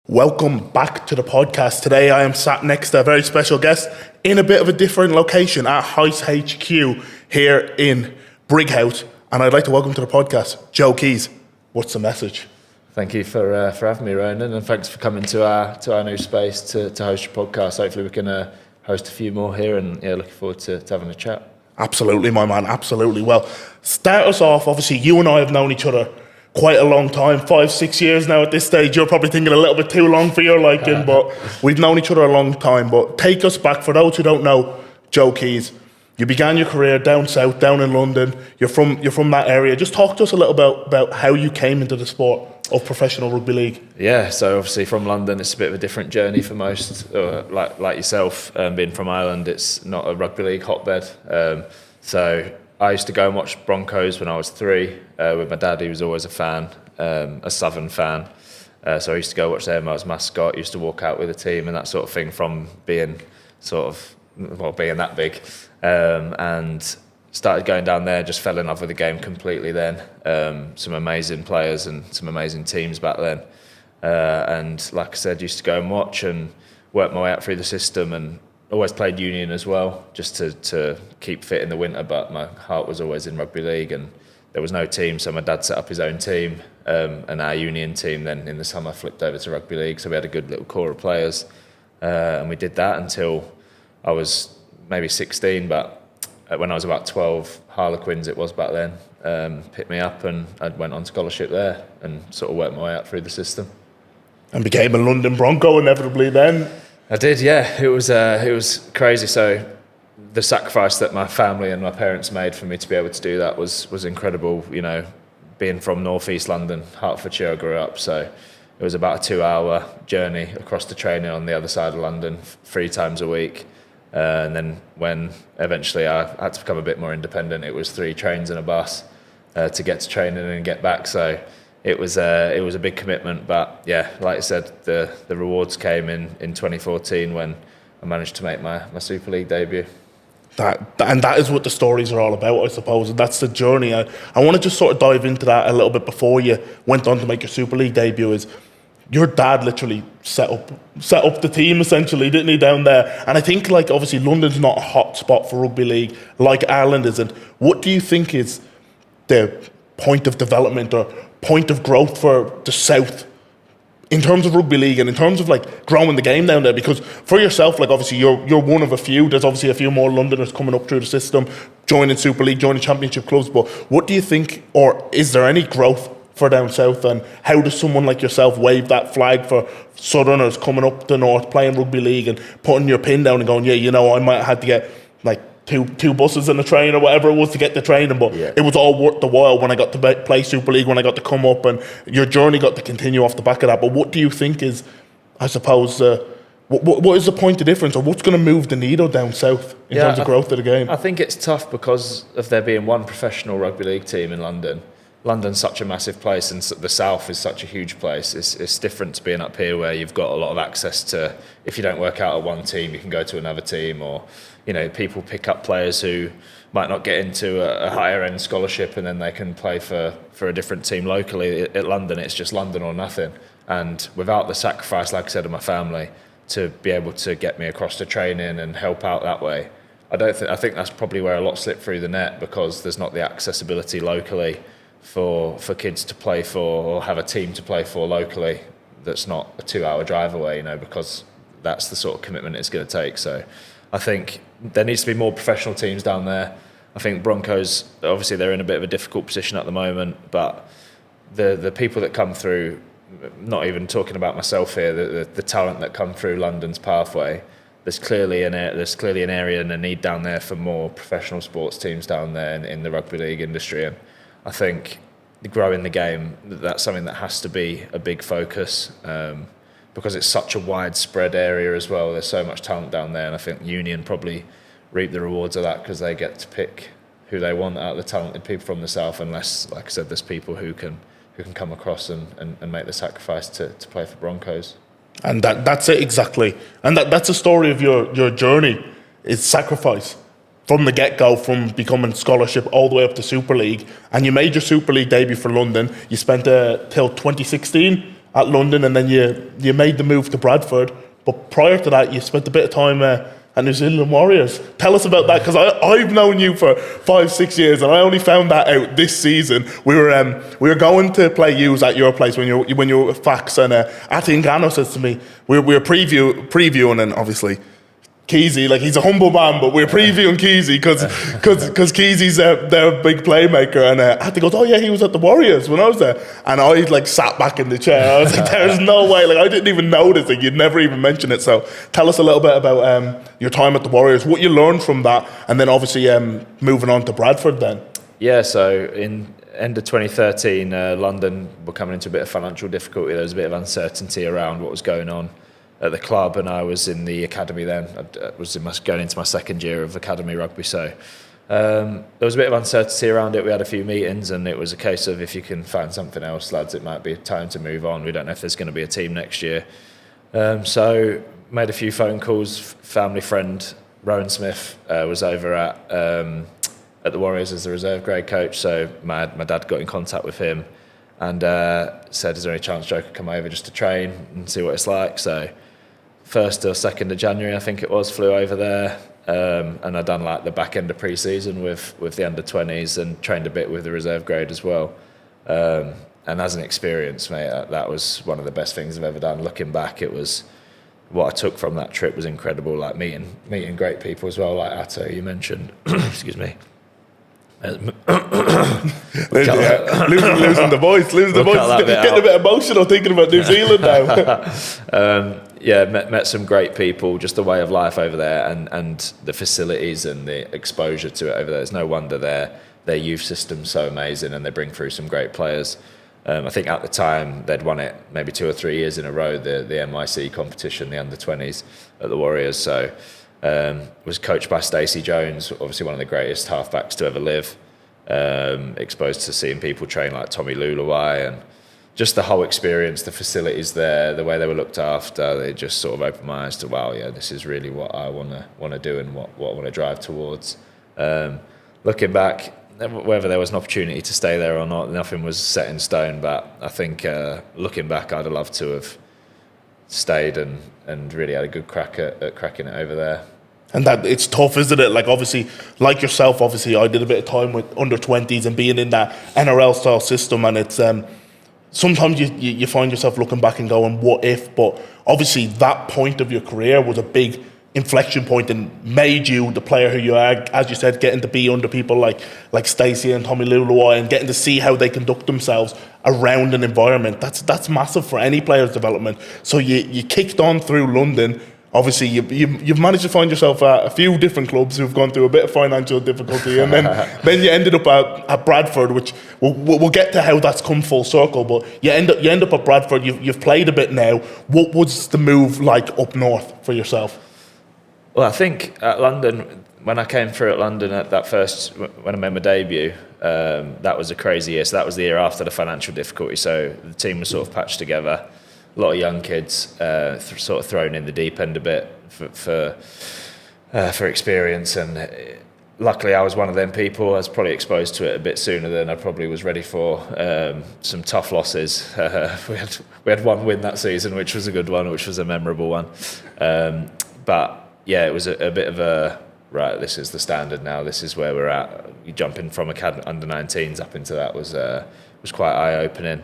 Welcome back to the podcast. Today I am sat next to a very special guest in a bit of a different location at Heist HQ here in Brighouse. And I'd like to welcome to the podcast, Joe Keys. What's the message? Thank you for having me, Ronan, and thanks for coming to our new space to host your podcast. Hopefully we can host a few more here, and looking forward to having a chat. Absolutely, my man, absolutely. Well, start us off. Obviously, you and I have known each other quite a long time, 5-6 years now at this stage. You're probably thinking a little bit too long for your liking, but we've known each other a long time. But take us back, for those who don't know Joe Keys, you began your career down south, down in London. You're from that area. Just talk to us a little about how you came into the sport of professional rugby league. Yeah, so obviously from London, it's a bit of a different journey for most, like yourself, being from Ireland. It's not a rugby league hotbed. So I used to go and watch Broncos when I was 3 with my dad. He was always a fan, a Southern fan. So I used to go watch them. I was mascot, used to walk out with the team and that sort of thing from being being that big. And started going down there, just fell in love with the game completely then. Some amazing players and some amazing teams back then. And like I said, used to go and watch and work my way up through the system, and always played union as well, just to keep fit in the winter, but my heart was always in rugby league, and there was no team, so my dad set up his own team, and our union team then in the summer flipped over to rugby league, so we had a good little core of players, and we did that until I was maybe 16, but when I was about 12, Harlequins it was back then, picked me up, and I went on scholarship there and sort of worked my way up through the system. And became a London Bronco inevitably then. I did, yeah. It was crazy. So the sacrifice that my family and my parents made for me to be able to do that was incredible. You know, being from North East London, Hertfordshire, I grew up. So it was about a 2-hour journey across the training on the other side of London, 3 times a week. And then when eventually I had to become a bit more independent, it was 3 trains and a bus to get to training and get back. So it was a big commitment, but yeah, like I said, the rewards came in 2014 when I managed to make my Super League debut. That is what the stories are all about, I suppose, and that's the journey. I want to just sort of dive into that a little bit before you went on to make your Super League debut. Is your dad literally set up the team essentially, didn't he, down there? And I think, like, obviously London's not a hot spot for rugby league like Ireland isn't. What do you think is the point of development or point of growth for the South in terms of rugby league and in terms of like growing the game down there? Because for yourself, like, obviously you're one of a few. There's obviously a few more Londoners coming up through the system, joining Super League, joining Championship clubs. But what do you think, or is there any growth for down south, and how does someone like yourself wave that flag for Southerners coming up the north, playing rugby league and putting your pin down and going, yeah, you know, I might have had to get like two buses and a train or whatever it was to get the training, but it was all worth the while when I got to play Super League, when I got to come up, and your journey got to continue off the back of that. But what do you think is, I suppose, what is the point of difference, or what's going to move the needle down south in terms of growth of the game? I think it's tough because of there being one professional rugby league team in London. London's such a massive place, and the south is such a huge place. It's different to being up here where you've got a lot of access to, if you don't work out at one team, you can go to another team, or, you know, people pick up players who might not get into a higher end scholarship and then they can play for a different team locally. At London, it's just London or nothing. And without the sacrifice, like I said, of my family, to be able to get me across to training and help out that way, I think that's probably where a lot slipped through the net, because there's not the accessibility locally for kids to play for, or have a team to play for locally that's not a 2-hour drive away, you know, because that's the sort of commitment it's going to take. So I think there needs to be more professional teams down there. I think Broncos, obviously they're in a bit of a difficult position at the moment, but the people that come through, not even talking about myself here, the talent that come through London's pathway, there's clearly an area and a need down there for more professional sports teams down there in the rugby league industry. And I think growing the game, that's something that has to be a big focus, because it's such a widespread area as well. There's so much talent down there, and I think Union probably reap the rewards of that, because they get to pick who they want out of the talented people from the south, unless, like I said, there's people who can come across and make the sacrifice to play for Broncos. And that's it exactly. And that's the story of your journey, is sacrifice. From the get-go, from becoming scholarship all the way up to Super League. And you made your Super League debut for London. You spent till 2016 at London, and then you made the move to Bradford. But prior to that, you spent a bit of time at New Zealand Warriors. Tell us about that, because I've known you for 5-6 years, and I only found that out this season. We were going to play U's at your place when you were at Fax, and Ati Ngannou says to me, we were previewing, and obviously Keezy, like, he's a humble man, but we're previewing Keezy because Keezy's their big playmaker, and Ati goes, oh yeah, he was at the Warriors when I was there, and I like sat back in the chair. I was like, there's no way, like, I didn't even notice it. You'd never even mention it. So tell us a little bit about your time at the Warriors, what you learned from that, and then obviously moving on to Bradford then. Yeah, so in end of 2013, London were coming into a bit of financial difficulty. There was a bit of uncertainty around what was going on at the club, and I was in the academy then. I was going into my second year of academy rugby, so there was a bit of uncertainty around it. We had a few meetings, and it was a case of, if you can find something else, lads, it might be time to move on. We don't know if there's going to be a team next year. So made a few phone calls. Family friend Rowan Smith was over at the Warriors as the reserve grade coach, so my dad got in contact with him and said, is there any chance Joe could come over just to train and see what it's like? So 1st or 2nd of January, I think it was, flew over there, and I done like the back end of pre-season with the under 20s and trained a bit with the reserve grade as well. And as an experience, mate, that was one of the best things I've ever done. Looking back, it was, what I took from that trip was incredible. Like meeting great people as well, like Atto you mentioned. Excuse me. losing the voice, getting a bit emotional thinking about New Zealand now. Met some great people, just the way of life over there, and the facilities and the exposure to it over there. It's no wonder their youth system's so amazing, and they bring through some great players. I think at the time they'd won it maybe 2 or 3 years in a row, the NYC competition, the under 20s at the Warriors. So was coached by Stacey Jones, obviously one of the greatest halfbacks to ever live. Exposed to seeing people train like Tommy Luluai, and just the whole experience, the facilities there, the way they were looked after, they just sort of opened my eyes to, wow, yeah, this is really what I want to do and what I want to drive towards. Looking back, whether there was an opportunity to stay there or not, nothing was set in stone, but I think looking back, I'd have loved to have stayed and really had a good crack at cracking it over there. And that it's tough, isn't it? Like, obviously, like yourself, obviously, I did a bit of time with under 20s and being in that NRL style system, and it's sometimes you find yourself looking back and going, what if? But obviously, that point of your career was a big inflection point and made you the player who you are. As you said, getting to be under people like Stacey and Tommy Luluai, and getting to see how they conduct themselves around an environment. That's massive for any player's development. So you kicked on through London. Obviously, you've managed to find yourself at a few different clubs who've gone through a bit of financial difficulty, and then you ended up at Bradford, which we'll get to how that's come full circle. But you end up at Bradford. You've played a bit now. What was the move like up north for yourself? Well, I think at London, when I came through at London at that first, when I made my debut, that was a crazy year. So that was the year after the financial difficulty. So the team was sort of patched together. A lot of young kids sort of thrown in the deep end a bit for experience, and luckily I was one of them people. I was probably exposed to it a bit sooner than I probably was ready for. Some tough losses. We had one win that season, which was a good one, which was a memorable one. But yeah, it was a bit of a, right, this is the standard now. This is where we're at. You jumping from under 19s up into that was quite eye opening.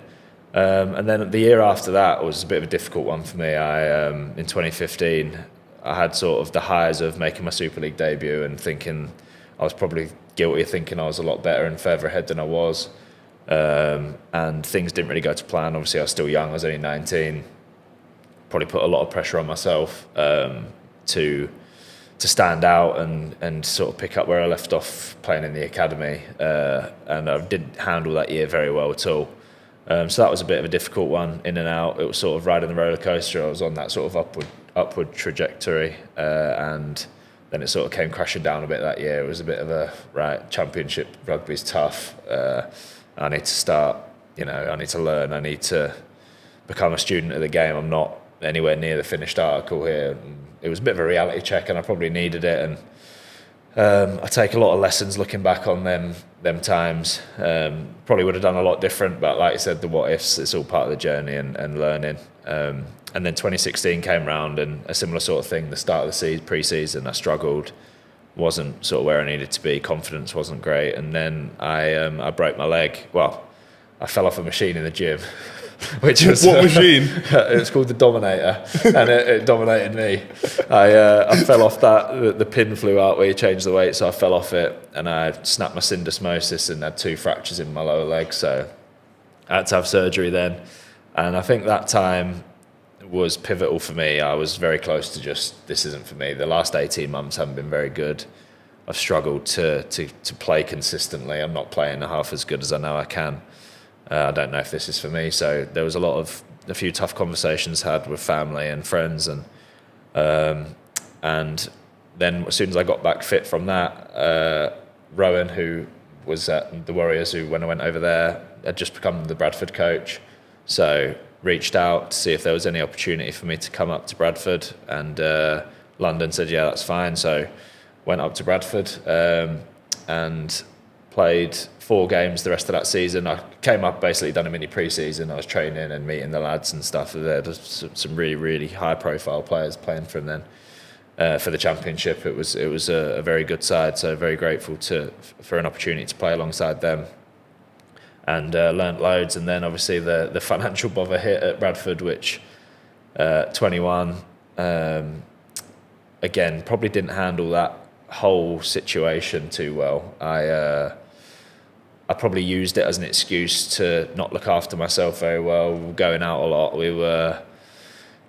And then the year after that was a bit of a difficult one for me. In 2015, I had sort of the highs of making my Super League debut and thinking I was probably guilty of thinking I was a lot better and further ahead than I was. And things didn't really go to plan. Obviously, I was still young. I was only 19. Probably put a lot of pressure on myself to stand out and sort of pick up where I left off playing in the academy. And I didn't handle that year very well at all. So that was a bit of a difficult one, in and out. It was sort of riding the roller coaster. I was on that sort of upward trajectory, and then it sort of came crashing down a bit that year. It was a bit of a, right, championship rugby's tough. I need to start, I need to learn. I need to become a student of the game. I'm not anywhere near the finished article here. And it was a bit of a reality check, and I probably needed it. I take a lot of lessons looking back on them times. Probably would have done a lot different, but like I said, the what ifs, it's all part of the journey and learning. And then 2016 came round, and a similar sort of thing. The start of the pre-season, I struggled, wasn't sort of where I needed to be. Confidence wasn't great, and then I broke my leg. Well, I fell off a machine in the gym, which was what machine? It was called the Dominator, and it dominated me. I fell off that. The pin flew out where you change the weight, so I fell off it, and I snapped my syndesmosis and had 2 fractures in my lower leg. So I had to have surgery then, and I think that time was pivotal for me. I was very close to just, this isn't for me. The last 18 months haven't been very good. I've struggled to play consistently. I'm not playing half as good as I know I can. I don't know if this is for me. So there was a few tough conversations had with family and friends, and then as soon as I got back fit from that, Rowan, who was at the Warriors, when I went over there, had just become the Bradford coach. So reached out to see if there was any opportunity for me to come up to Bradford, and London said, yeah, that's fine. So went up to Bradford and played 4 games the rest of that season. I came up, basically done a mini pre-season. I was training and meeting the lads and stuff. There was some really, really high-profile players playing from then. For the championship, it was a very good side, so very grateful for an opportunity to play alongside them, and learnt loads. And then obviously the financial bother hit at Bradford, which 21 again probably didn't handle that whole situation too well. I probably used it as an excuse to not look after myself very well. We were going out a lot. We were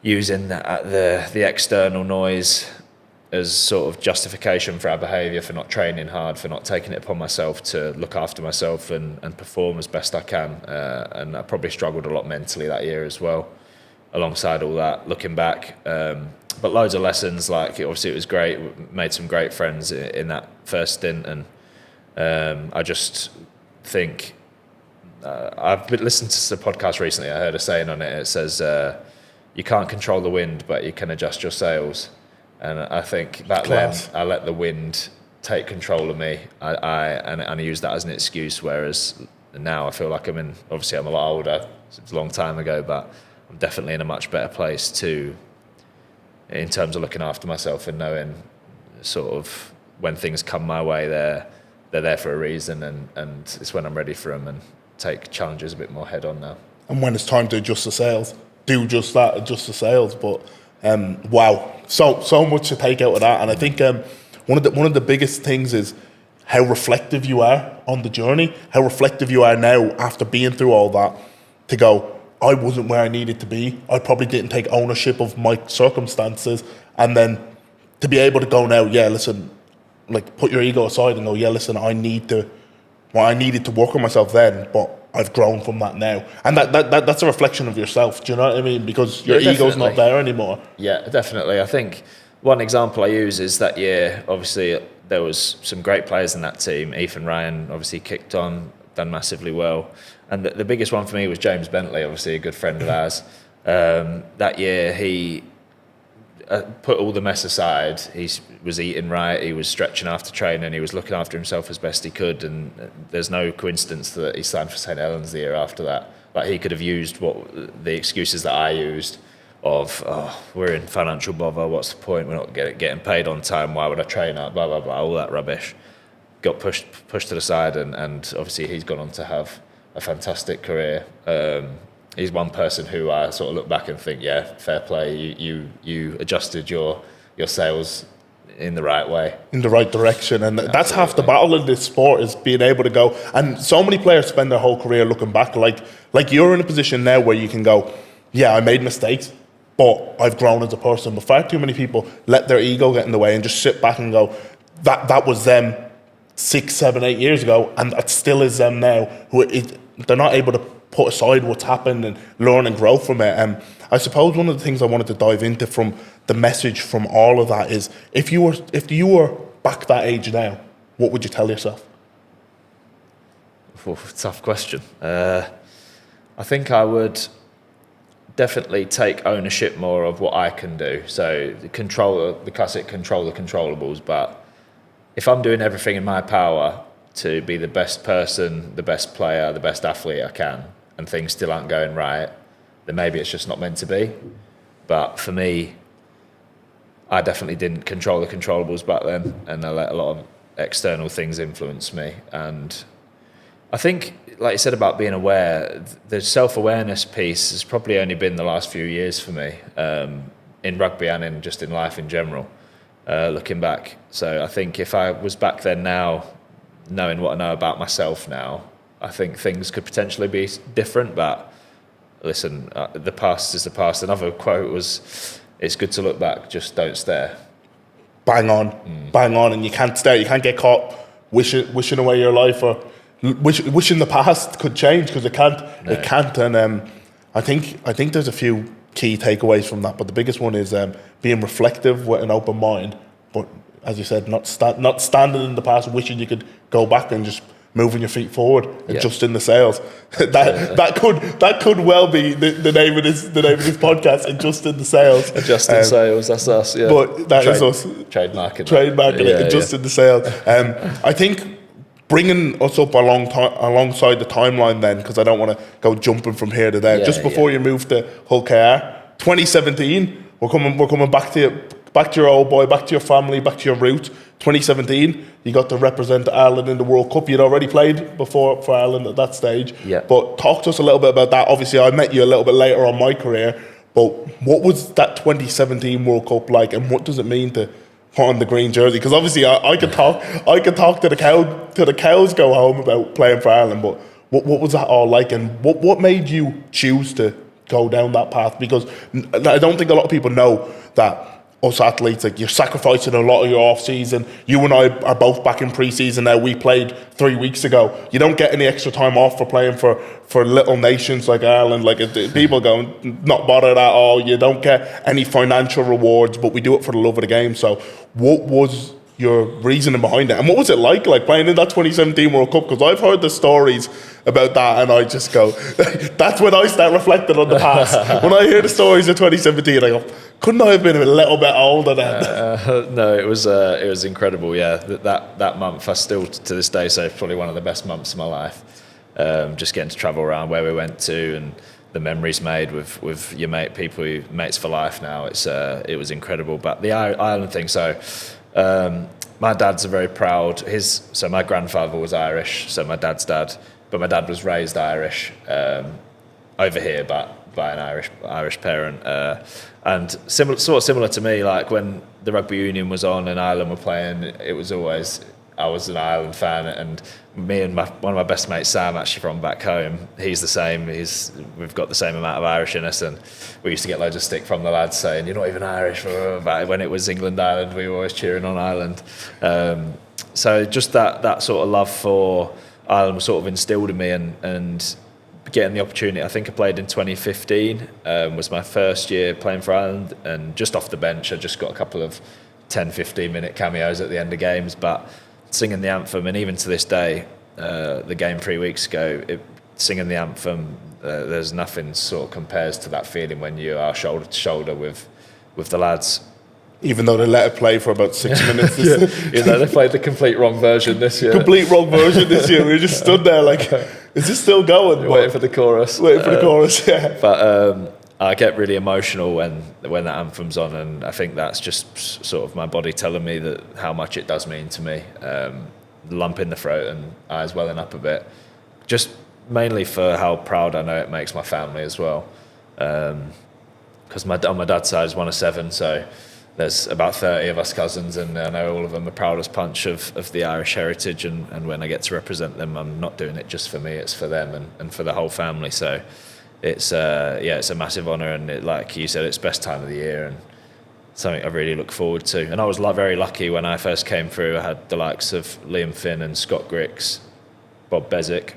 using the external noise as sort of justification for our behaviour, for not training hard, for not taking it upon myself to look after myself and perform as best I can. And I probably struggled a lot mentally that year as well, alongside all that, looking back. But loads of lessons, like obviously it was great, we made some great friends in that first stint, and I just think, I've been listening to a podcast recently, I heard a saying on it says, you can't control the wind, but you can adjust your sails. And I think back then I let the wind take control of me. I use that as an excuse, whereas now I feel like I'm a lot older, so it's a long time ago, but I'm definitely in a much better place in terms of looking after myself and knowing sort of when things come my way, they're there for a reason, and it's when I'm ready for them and take challenges a bit more head on now. And when it's time to adjust the sails, do just that, adjust the sails. But wow, so much to take out of that. And I think one of the biggest things is how reflective you are on the journey, how reflective you are now after being through all that, to go, I wasn't where I needed to be. I probably didn't take ownership of my circumstances. And then to be able to go now, yeah, listen, like put your ego aside and go, yeah, listen, I needed to work on myself then, but I've grown from that now. And that's a reflection of yourself, do you know what I mean? Because your ego's not there anymore. Yeah, definitely. I think one example I use is that year, obviously there was some great players in that team. Ethan Ryan obviously kicked on, done massively well. And the biggest one for me was James Bentley, obviously a good friend of ours. That year he put all the mess aside. He was eating right, he was stretching after training, he was looking after himself as best he could, and there's no coincidence that he signed for St Helens the year after that. Like, he could have used the excuses that I used of, we're in financial bother, what's the point, we're not getting paid on time, why would I train out, blah blah blah, all that rubbish. Got pushed to the side, and obviously he's gone on to have a fantastic career. He's one person who I sort of look back and think, yeah, fair play. You adjusted your sails in the right way, in the right direction, and that's half the battle in this sport, is being able to go. And so many players spend their whole career looking back. Like you're in a position now where you can go, yeah, I made mistakes, but I've grown as a person. But far too many people let their ego get in the way and just sit back and go, that was them 6, 7, 8 years ago, and that still is them now. They're not able to put aside what's happened and learn and grow from it. And I suppose one of the things I wanted to dive into from the message from all of that is, if you were back that age now, what would you tell yourself? Tough question. I think I would definitely take ownership more of what I can do. So the classic control the controllables, but if I'm doing everything in my power to be the best person, the best player, the best athlete I can, and things still aren't going right, then maybe it's just not meant to be. But for me, I definitely didn't control the controllables back then, and I let a lot of external things influence me. And I think, like you said about being aware, the self-awareness piece has probably only been the last few years for me, in rugby and in just in life in general, looking back. So I think if I was back then now, knowing what I know about myself now, I think things could potentially be different. But listen, the past is the past. Another quote was, "It's good to look back, just don't stare." Bang on, bang on, and you can't stare. You can't get caught wishing away your life, or wishing the past could change, because it can't. No. It can't. And I think there's a few key takeaways from that, but the biggest one is being reflective with an open mind. But as you said, not standing in the past, wishing you could go back and just moving your feet forward, adjusting the sails. that could well be the name of this podcast. Adjusting the sails. Adjusting sails. That's us. Yeah. But that is us. Trademarking it. Adjusting the sails. I think bringing us up alongside the timeline then, because I don't want to go jumping from here to there. Just before you moved to Hull KR, 2017. We're coming back to you. Back to your old boy, back to your family, back to your roots. 2017, you got to represent Ireland in the World Cup. You'd already played before for Ireland at that stage. Yeah. But talk to us a little bit about that. Obviously, I met you a little bit later on my career. But what was that 2017 World Cup like, and what does it mean to put on the green jersey? Because obviously, I could talk to the cows go home about playing for Ireland. But what was that all like, and what made you choose to go down that path? Because I don't think a lot of people know that us athletes, like, you're sacrificing a lot of your off season. You and I are both back in pre-season now. We played 3 weeks ago. You don't get any extra time off for playing for little nations like Ireland. Like, people go, not bothered at all. You don't get any financial rewards, but we do it for the love of the game. So what was your reasoning behind it, and what was it like playing in that 2017 World Cup? Because I've heard the stories about that, and I just go, that's when I start reflecting on the past. When I hear the stories of 2017, I go, couldn't I have been a little bit older then? No, it was incredible. Yeah, that month, I still to this day say it's probably one of the best months of my life. Just getting to travel around where we went to, and the memories made with your mates for life now. It was incredible. But the Ireland thing, so. My dad's a very proud. So my grandfather was Irish, so my dad's dad, but my dad was raised Irish over here, but by an Irish parent, and similar to me. Like when the rugby union was on and Ireland were playing, it was always, I was an Ireland fan, and me and one of my best mates, Sam, actually from back home, he's the same. We've got the same amount of Irish in us, and we used to get loads of stick from the lads saying, "You're not even Irish." When it was England Ireland, we were always cheering on Ireland. So just that sort of love for Ireland was sort of instilled in me, and getting the opportunity. I think I played in 2015. Was my first year playing for Ireland, and just off the bench, I just got a couple of 10-15 minute cameos at the end of games, but singing the anthem, and even to this day, the game 3 weeks ago, singing the anthem, there's nothing sort of compares to that feeling when you are shoulder to shoulder with the lads. Even though they let it play for about 6 minutes. They played the complete wrong version this year. We just stood there like, is this still going? Waiting for the chorus. Yeah. But I get really emotional when that anthem's on, and I think that's just sort of my body telling me that how much it does mean to me. Lump in the throat and eyes welling up a bit, just mainly for how proud I know it makes my family as well. Because on my dad's side is one of 7, so there's about 30 of us cousins, and I know all of them are proud as punch of the Irish heritage, and when I get to represent them, I'm not doing it just for me, it's for them and for the whole family. So it's a massive honour, and like you said, it's best time of the year and something I really look forward to. And I was very lucky when I first came through. I had the likes of Liam Finn and Scott Grix, Bob Bezic,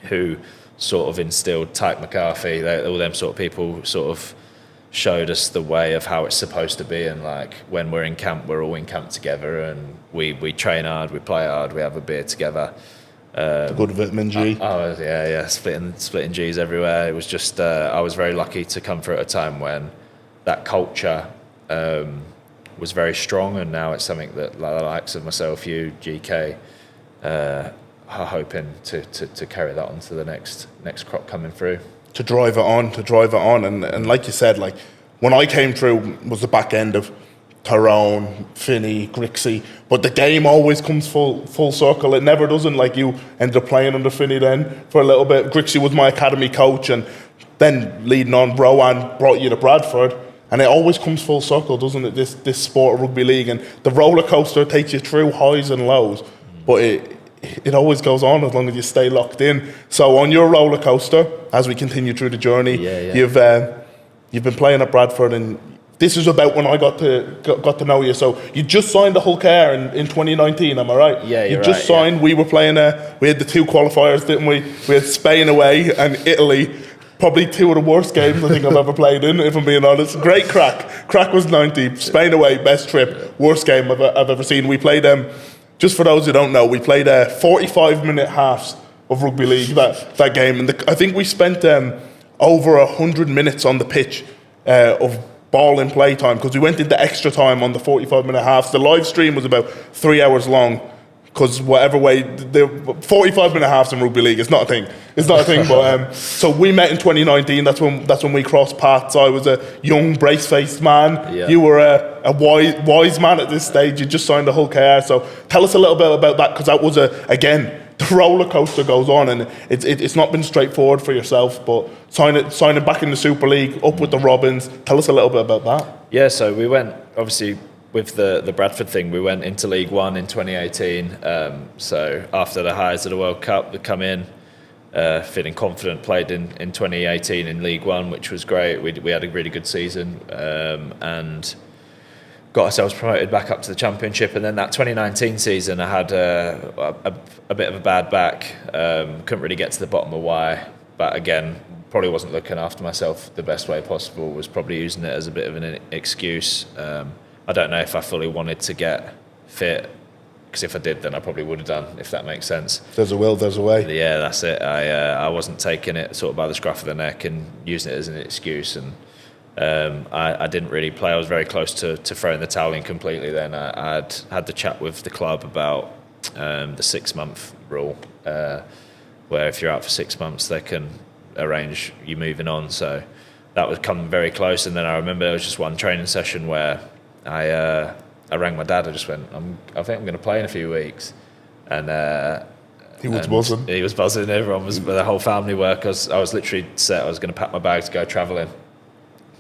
who sort of instilled Tyke McCarthy. All them sort of people sort of showed us the way of how it's supposed to be, and like when we're in camp, we're all in camp together, and we train hard, we play hard, we have a beer together. The good vitamin G. Splitting G's everywhere. It was just I was very lucky to come through at a time when that culture was very strong, and now it's something that the likes of myself, you, GK, are hoping to carry that on to the next crop coming through. To drive it on, and like you said, like when I came through was the back end of Tyrone, Finney, Grixie, but the game always comes full circle. It never doesn't. Like you ended up playing under Finney then for a little bit. Grixie was my academy coach, and then leading on, Rowan brought you to Bradford, and it always comes full circle, doesn't it? This sport of rugby league, and the roller coaster takes you through highs and lows, but it always goes on as long as you stay locked in. So on your roller coaster, as we continue through the journey, you've been playing at Bradford, and this is about when I got to know you. So you just signed the Hull Care in 2019, am I right? Yeah, you just signed. Yeah. We were playing. We had the 2 qualifiers, didn't we? We had Spain away and Italy. Probably 2 of the worst games I think I've ever played in, if I'm being honest. Great crack. Crack was 90. Spain away, best trip. Worst game I've ever seen. We played just for those who don't know, we played 45-minute halves of rugby league that game, and I think we spent over 100 minutes on the pitch of ball in play time, because we went into extra time on the 45-minute halves. The live stream was about 3 hours long, because whatever way, the 45-minute halves in rugby league is not a thing. It's not a thing. But so we met in 2019. That's when we crossed paths. I was a young, brace-faced man. Yeah. You were a wise man at this stage. You just signed the Hull Care. So tell us a little bit about that, because that was again, the roller coaster goes on, and it's not been straightforward for yourself. But signing back in the Super League, up with the Robins. Tell us a little bit about that. Yeah. So we went, obviously, with the Bradford thing, we went into League One in 2018. So after the highs of the World Cup, we come in feeling confident, played in 2018 in League One, which was great. We had a really good season and got ourselves promoted back up to the Championship. And then that 2019 season, I had a bit of a bad back. Couldn't really get to the bottom of why. But again, probably wasn't looking after myself the best way possible. Was probably using it as a bit of an excuse. I don't know if I fully wanted to get fit, because if I did, then I probably would have done, if that makes sense. There's a will, there's a way. Yeah, that's it. I wasn't taking it sort of by the scruff of the neck and using it as an excuse, and I didn't really play. I was very close to throwing the towel in completely then. I'd had the chat with the club about the 6-month rule, where if you're out for 6 months, they can arrange you moving on. So that was coming very close, and then I remember there was just one training session where I rang my dad. I just went, I think I'm going to play in a few weeks, and he was buzzing. He was buzzing. Everyone was, the whole family were. Cause I was literally set. I was going to pack my bags to go travelling.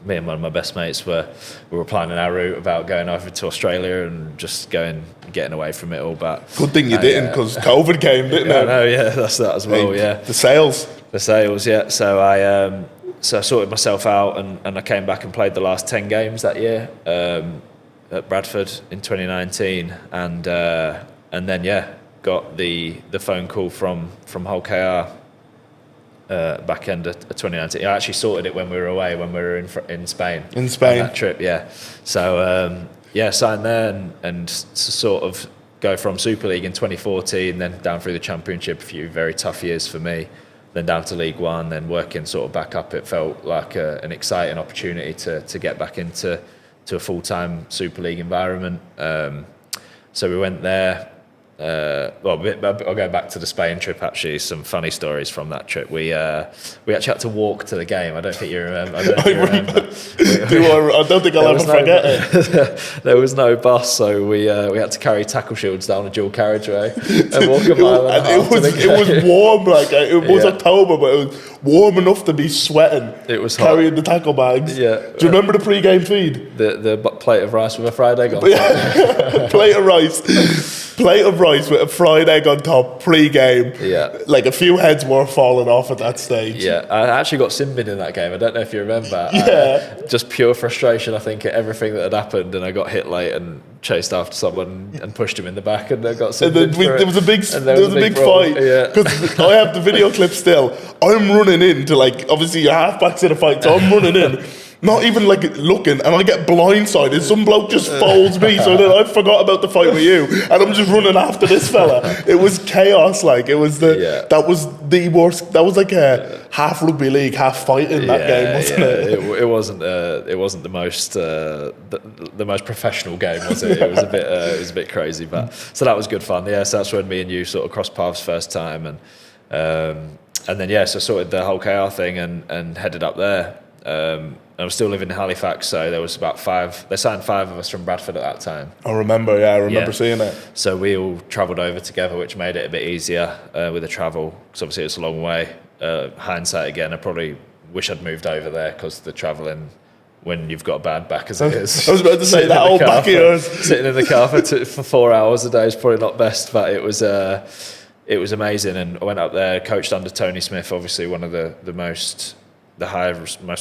Me and one of my best mates we were planning our route about going over to Australia and just getting away from it all. But good thing you didn't, because COVID came, didn't it? I know, yeah, that's that as well. Yeah, the sales, yeah. So I sorted myself out, and I came back and played the last 10 games that year at Bradford in 2019, and then got the phone call from Hull KR back end of 2019. I actually sorted it when we were away, when we were in Spain. In Spain, on that trip, yeah. So signed there and sort of go from Super League in 2014, then down through the Championship, a few very tough years for me. Then down to League One, then working sort of back up. It felt like an exciting opportunity to get back into a full-time Super League environment. So we went there. I'll go back to the Spain trip. Actually, some funny stories from that trip. We actually had to walk to the game. I don't think you remember. I don't think I'll ever forget it. There was no bus, so we had to carry tackle shields down a dual carriageway and walk a mile and a half to the game. It was warm, it was October, but it was warm enough to be sweating. It was hot. Carrying the tackle bags. Yeah. Do you remember the pre-game feed? The plate of rice with a fried egg on top. Plate of rice with a fried egg on top, pre-game. Yeah. Like a few heads were falling off at that stage. Yeah, I actually got sin-binned in that game. I don't know if you remember. Yeah. Just pure frustration, I think, at everything that had happened, and I got hit late and chased after someone and pushed him in the back, and I got sin-binned. There was a big fight. Because I have the video clip still. I'm running in to, obviously your halfback's in a fight, so I'm running in. not even like looking, and I get blindsided. Some bloke just folds me, so then I forgot about the fight with you, and I'm just running after this fella. It was chaos. Like it was that was the worst. That was like a half rugby league, half fighting that game, wasn't it? It wasn't the most the most professional game, was it? It was a bit crazy, but so that was good fun. Yeah, so that's when me and you sort of crossed paths first time, and then so sorted the whole KR thing and headed up there. I was still living in Halifax, so there was about 5. They signed 5 of us from Bradford at that time. I remember seeing it. So we all travelled over together, which made it a bit easier with the travel, because obviously it's a long way. Hindsight again, I probably wish I'd moved over there, because the travelling, when you've got a bad back as it is. I was about to say, that old back of yours. Sitting in the car for 4 hours a day is probably not best, but it was amazing. And I went up there, coached under Tony Smith, obviously one of the most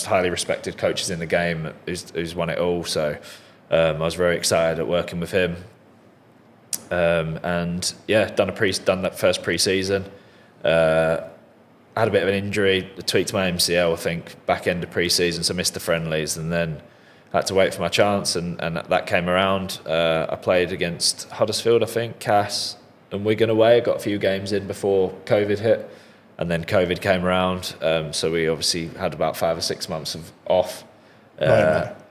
highly respected coaches in the game, who's won it all. So I was very excited at working with him. Done that first pre-season. Had a bit of an injury, tweaked my MCL, I think, back end of pre-season, so missed the friendlies, and then had to wait for my chance, and that came around. I played against Huddersfield, I think, Cass, and Wigan away. I got a few games in before COVID hit. And then COVID came around, so we obviously had about 5 or 6 months of off.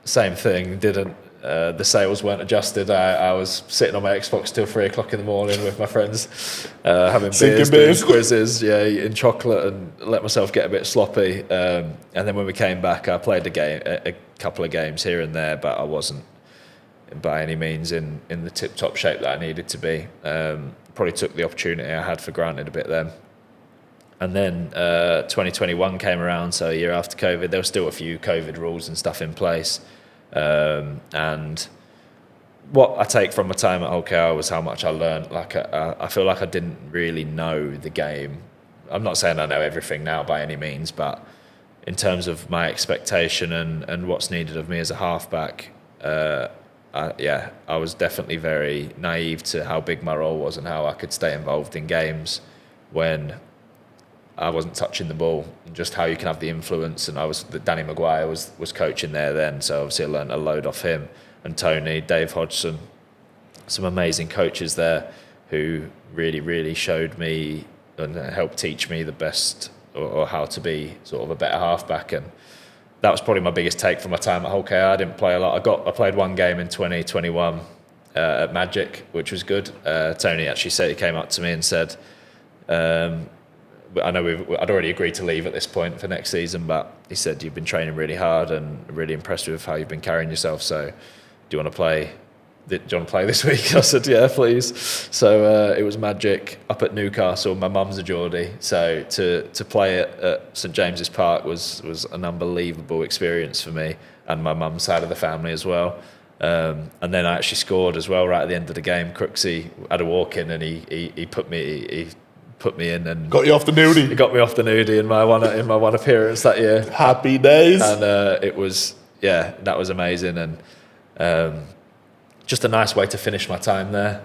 Same thing, the sales weren't adjusted. I was sitting on my Xbox till 3 o'clock in the morning with my friends, having beers, doing quizzes, eating chocolate, and let myself get a bit sloppy. And then when we came back, I played a couple of games here and there, but I wasn't by any means in the tip-top shape that I needed to be. Probably took the opportunity I had for granted a bit then. And then 2021 came around, so a year after COVID, there were still a few COVID rules and stuff in place. And what I take from my time at OKR was how much I learned. Like I feel like I didn't really know the game. I'm not saying I know everything now by any means, but in terms of my expectation and what's needed of me as a halfback, I was definitely very naive to how big my role was and how I could stay involved in games when I wasn't touching the ball, and just how you can have the influence. And Danny Maguire was coaching there then, so obviously I learned a load off him, and Tony, Dave Hodgson, some amazing coaches there who really, really showed me and helped teach me the best or how to be sort of a better halfback. And that was probably my biggest take from my time at Hull KR. I didn't play a lot. I played one game in 2021 at Magic, which was good. Tony actually said, he came up to me and said, I know I'd already agreed to leave at this point for next season, but he said, you've been training really hard and really impressed with how you've been carrying yourself. So do you want to play this week? I said, yeah, please. So it was Magic up at Newcastle. My mum's a Geordie, so to play at St James's Park was an unbelievable experience for me and my mum's side of the family as well. And then I actually scored as well right at the end of the game. Crooksy had a walk in and he put me in and got you off the nudie. He got me off the nudie in my one appearance that year. Happy days. And it was that was amazing, and just a nice way to finish my time there.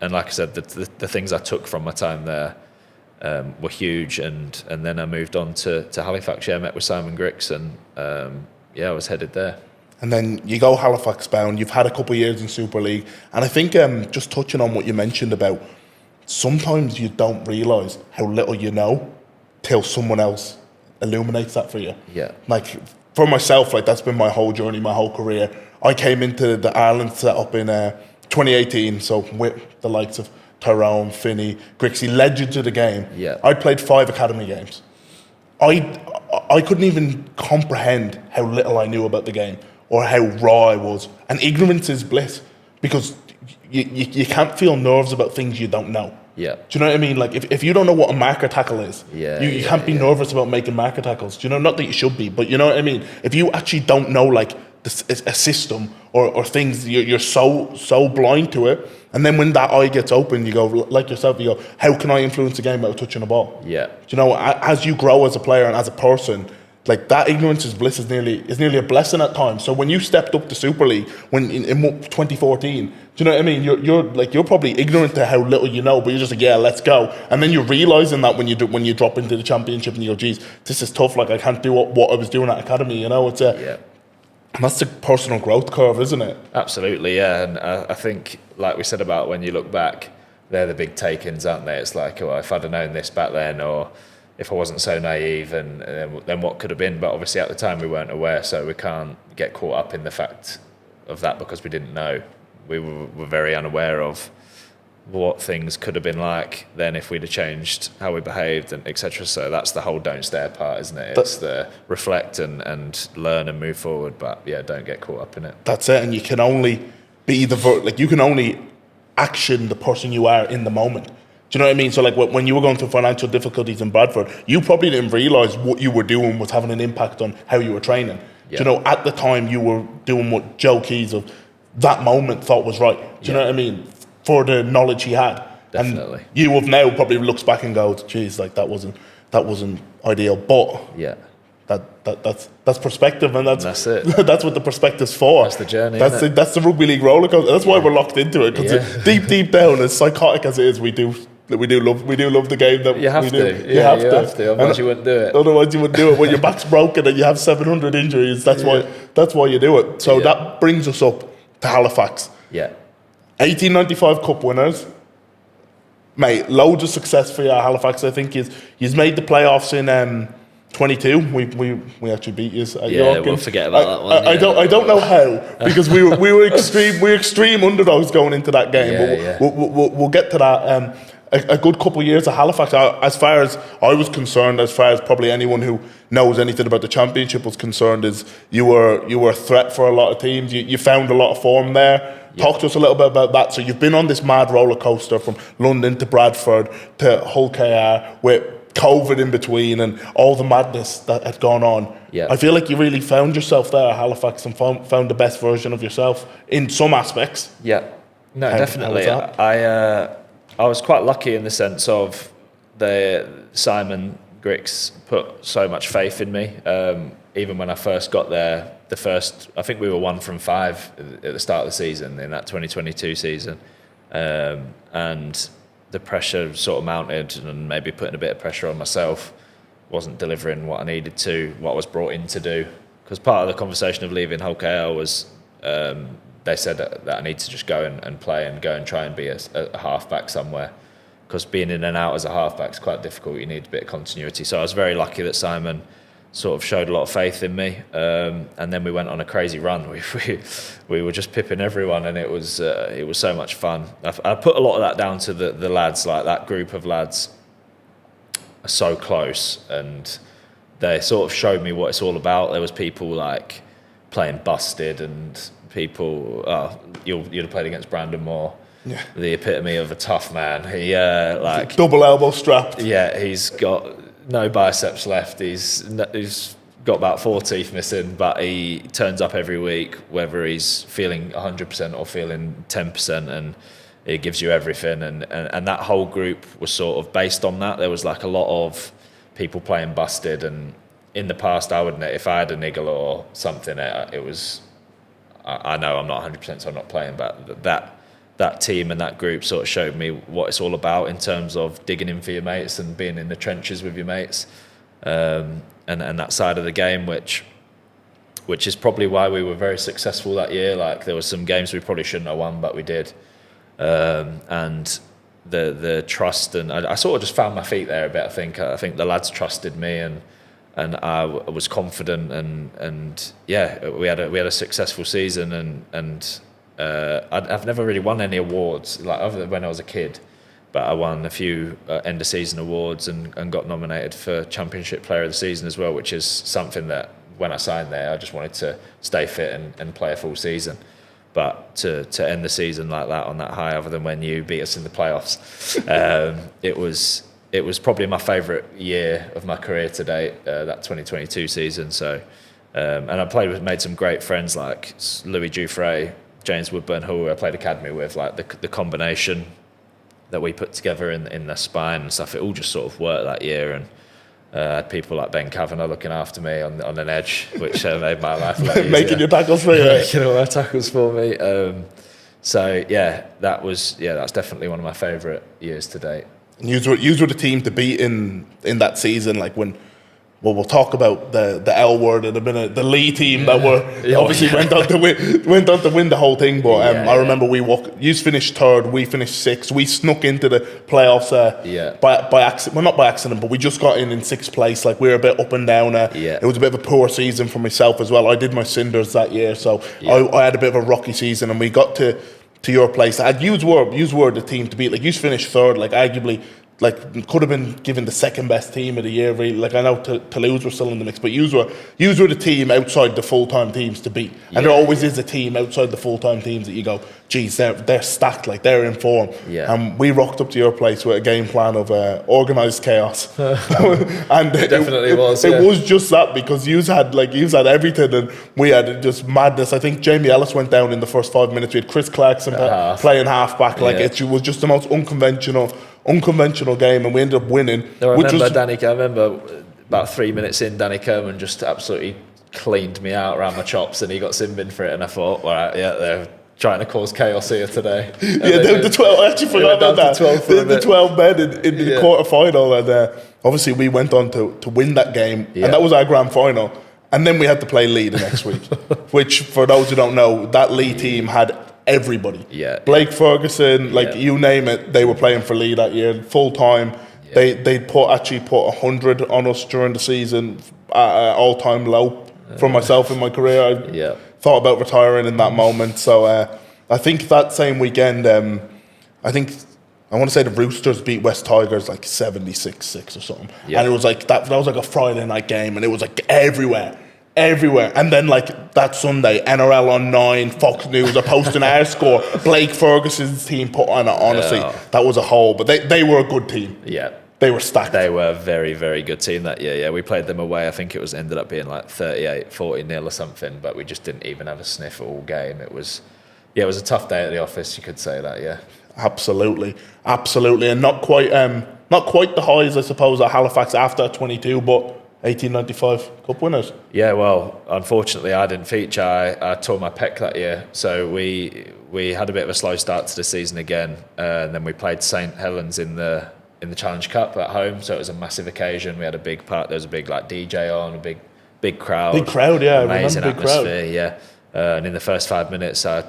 And like I said, the things I took from my time there were huge, and then I moved on to Halifax. I met with Simon Grix, and I was headed there. And then you go Halifax bound. You've had a couple of years in Super League, and I think just touching on what you mentioned about, sometimes you don't realise how little you know till someone else illuminates that for you. Yeah. Like for myself, like that's been my whole journey, my whole career. I came into the Ireland setup in 2018, so with the likes of Tyrone, Finney, Grixie, legends of the game. Yeah. I'd played 5 academy games. I couldn't even comprehend how little I knew about the game or how raw I was. And ignorance is bliss, because you can't feel nerves about things you don't know. Yeah. Do you know what I mean? Like if you don't know what a marker tackle is, you can't be nervous about making marker tackles. Do you know? Not that you should be, but you know what I mean? If you actually don't know like a system or things, you're so blind to it. And then when that eye gets open, you go, like yourself, you go, how can I influence the game without touching the ball? Yeah. Do you know, as you grow as a player and as a person, like that ignorance is bliss is nearly a blessing at times. So when you stepped up to Super League when in 2014, do you know what I mean? You're probably ignorant to how little you know, but you're just like, yeah, let's go. And then you're realizing that when you drop into the championship and you go, geez, this is tough. Like I can't do what I was doing at academy. You know, and that's the personal growth curve, isn't it? Absolutely, yeah. And I think, like we said about when you look back, they're the big take-ins, aren't they? It's like, oh, if I'd have known this back then, or if I wasn't so naive, and then what could have been. But obviously at the time we weren't aware, so we can't get caught up in the fact of that because we didn't know. We were very unaware of what things could have been like then if we'd have changed how we behaved, and etc. So that's the whole don't stare part, isn't it? It's the reflect and learn and move forward, but yeah, don't get caught up in it. That's it, and you can only be you can only action the person you are in the moment. Do you know what I mean? So like when you were going through financial difficulties in Bradford, you probably didn't realise what you were doing was having an impact on how you were training. Yeah. Do you know, at the time you were doing what Joe Keys of that moment thought was right. Do you know what I mean? For the knowledge he had. Definitely. And you have now probably looks back and goes, geez, like that wasn't ideal. But yeah. That's perspective, and that's it. That's what the perspective's for. That's the journey. That's the rugby league roller coaster. That's why we're locked into it, because deep down, as psychotic as it is, we do love the game. That you have we to. Do. You have to. Otherwise, you wouldn't do it. Otherwise, you wouldn't do it. When your back's broken and you have 700 injuries, that's why you do it. So that brings us up to Halifax. Yeah. 1895 Cup winners. Mate, loads of success for you at Halifax. I think you've made the playoffs in 22. We actually beat you at York. We'll forget about that one. I don't know how, because we were extreme underdogs going into that game. But we'll get to that. A good couple of years at Halifax, as far as I was concerned, as far as probably anyone who knows anything about the championship was concerned, is you were a threat for a lot of teams. You found a lot of form there. Talk to us a little bit about that. So you've been on this mad roller coaster from London to Bradford to Hull KR with COVID in between and all the madness that had gone on. Yeah. I feel like you really found yourself there at Halifax and found the best version of yourself in some aspects. Yeah, no, definitely. I was quite lucky in the sense of Simon Grix put so much faith in me. Even when I first got there, I think we were 1 from 5 at the start of the season in that 2022 season, and the pressure sort of mounted, and maybe putting a bit of pressure on myself. Wasn't delivering what I needed to, what I was brought in to do. Because part of the conversation of leaving Hull KL was they said that I need to just go and play and go and try and be a halfback somewhere. Because being in and out as a halfback is quite difficult. You need a bit of continuity. So I was very lucky that Simon sort of showed a lot of faith in me, and then we went on a crazy run. We were just pipping everyone, and it was so much fun. I put a lot of that down to the lads. Like, that group of lads are so close, and they sort of showed me what it's all about. There was people like playing busted, and people you'd have played against Brandon Moore. Yeah. The epitome of a tough man. He like double elbow strapped. Yeah, he's got no biceps left. He's got about 4 teeth missing, but he turns up every week, whether he's feeling 100% or feeling 10%, and it gives you everything. And that whole group was sort of based on that. There was like a lot of people playing busted, and in the past, if I had a niggle or something, it was, I know I'm not 100%, so I'm not playing, but that team and that group sort of showed me what it's all about in terms of digging in for your mates and being in the trenches with your mates, and that side of the game, which is probably why we were very successful that year. Like, there were some games we probably shouldn't have won, but we did, and the trust, and I sort of just found my feet there a bit. I think the lads trusted me, and I was confident, and yeah, we had a successful season, and I've never really won any awards, like, other than when I was a kid, but I won a few end of season awards and got nominated for Championship Player of the Season as well, which is something that when I signed there, I just wanted to stay fit and play a full season. But to end the season like that, on that high, other than when you beat us in the playoffs, it was probably my favourite year of my career to date, that 2022 season. So, and I made some great friends like Louis Dufresne, James Woodburn, who I played academy with. Like, the combination that we put together in the spine and stuff, it all just sort of worked that year, I had people like Ben Kavanagh looking after me on an edge, which made my life a lot easier. Making your tackles for you. Making all my tackles for me. So yeah, that's definitely one of my favourite years to date. And you were the team to beat in that season, like when. Well, we'll talk about the L word in a minute. The Lee team that went on to win the whole thing. But I remember you finished third, we finished sixth. We snuck into the playoffs by accident. Well, not by accident, but we just got in sixth place. Like we were a bit up and down. It was a bit of a poor season for myself as well. I did my cinders that year, so I had a bit of a rocky season, and we got to your place. You were the team to beat. Like you finished third, like arguably. Like could have been given the second best team of the year. Really, like I know Toulouse were still in the mix, but you were the team outside the full time teams to beat. And there always is a team outside the full time teams that you go, geez, they're stacked, like they're in form. Yeah. And we rocked up to your place with a game plan of organised chaos. And it definitely was. It was just that because you had everything, and we had just madness. I think Jamie Ellis went down in the first 5 minutes. We had Chris Clarkson playing half back. Like it was just the most unconventional game, and we ended up winning. I remember about 3 minutes in, Danny Kerman just absolutely cleaned me out around my chops, and he got sin bin for it. And I thought, all right, they're trying to cause chaos here today. The 12. I actually forgot about that. The 12 men in the quarter final, and obviously we went on to win that game, and that was our grand final. And then we had to play Lee the next week, which for those who don't know, that Lee team had everybody. Blake Ferguson, you name it, they were playing for Lee that year full time. They put 100 on us during the season, all time low for myself in my career. I thought about retiring in that moment. So I think that same weekend, I want to say the Roosters beat West Tigers like 76-6 or something. And it was like that was like a Friday night game, and it was like everywhere. And then like that Sunday, NRL on 9, Fox News are posting our score. Blake Ferguson's team put on it. Honestly, that was a hole. But they were a good team. They were stacked. They were a very, very good team that year. We played them away. I think it ended up being like 38-40 or something, but we just didn't even have a sniff all game. It was a tough day at the office, you could say that, Absolutely. And not quite the highs, I suppose, at Halifax after 22, but 1895 Cup winners. Yeah, well, unfortunately, I didn't feature. I tore my pec that year, so we had a bit of a slow start to the season again, and then we played St Helens in the Challenge Cup at home. So it was a massive occasion. We had a big part. There was a big DJ on, a big crowd. Big crowd, yeah. Amazing atmosphere, yeah. And in the first 5 minutes, I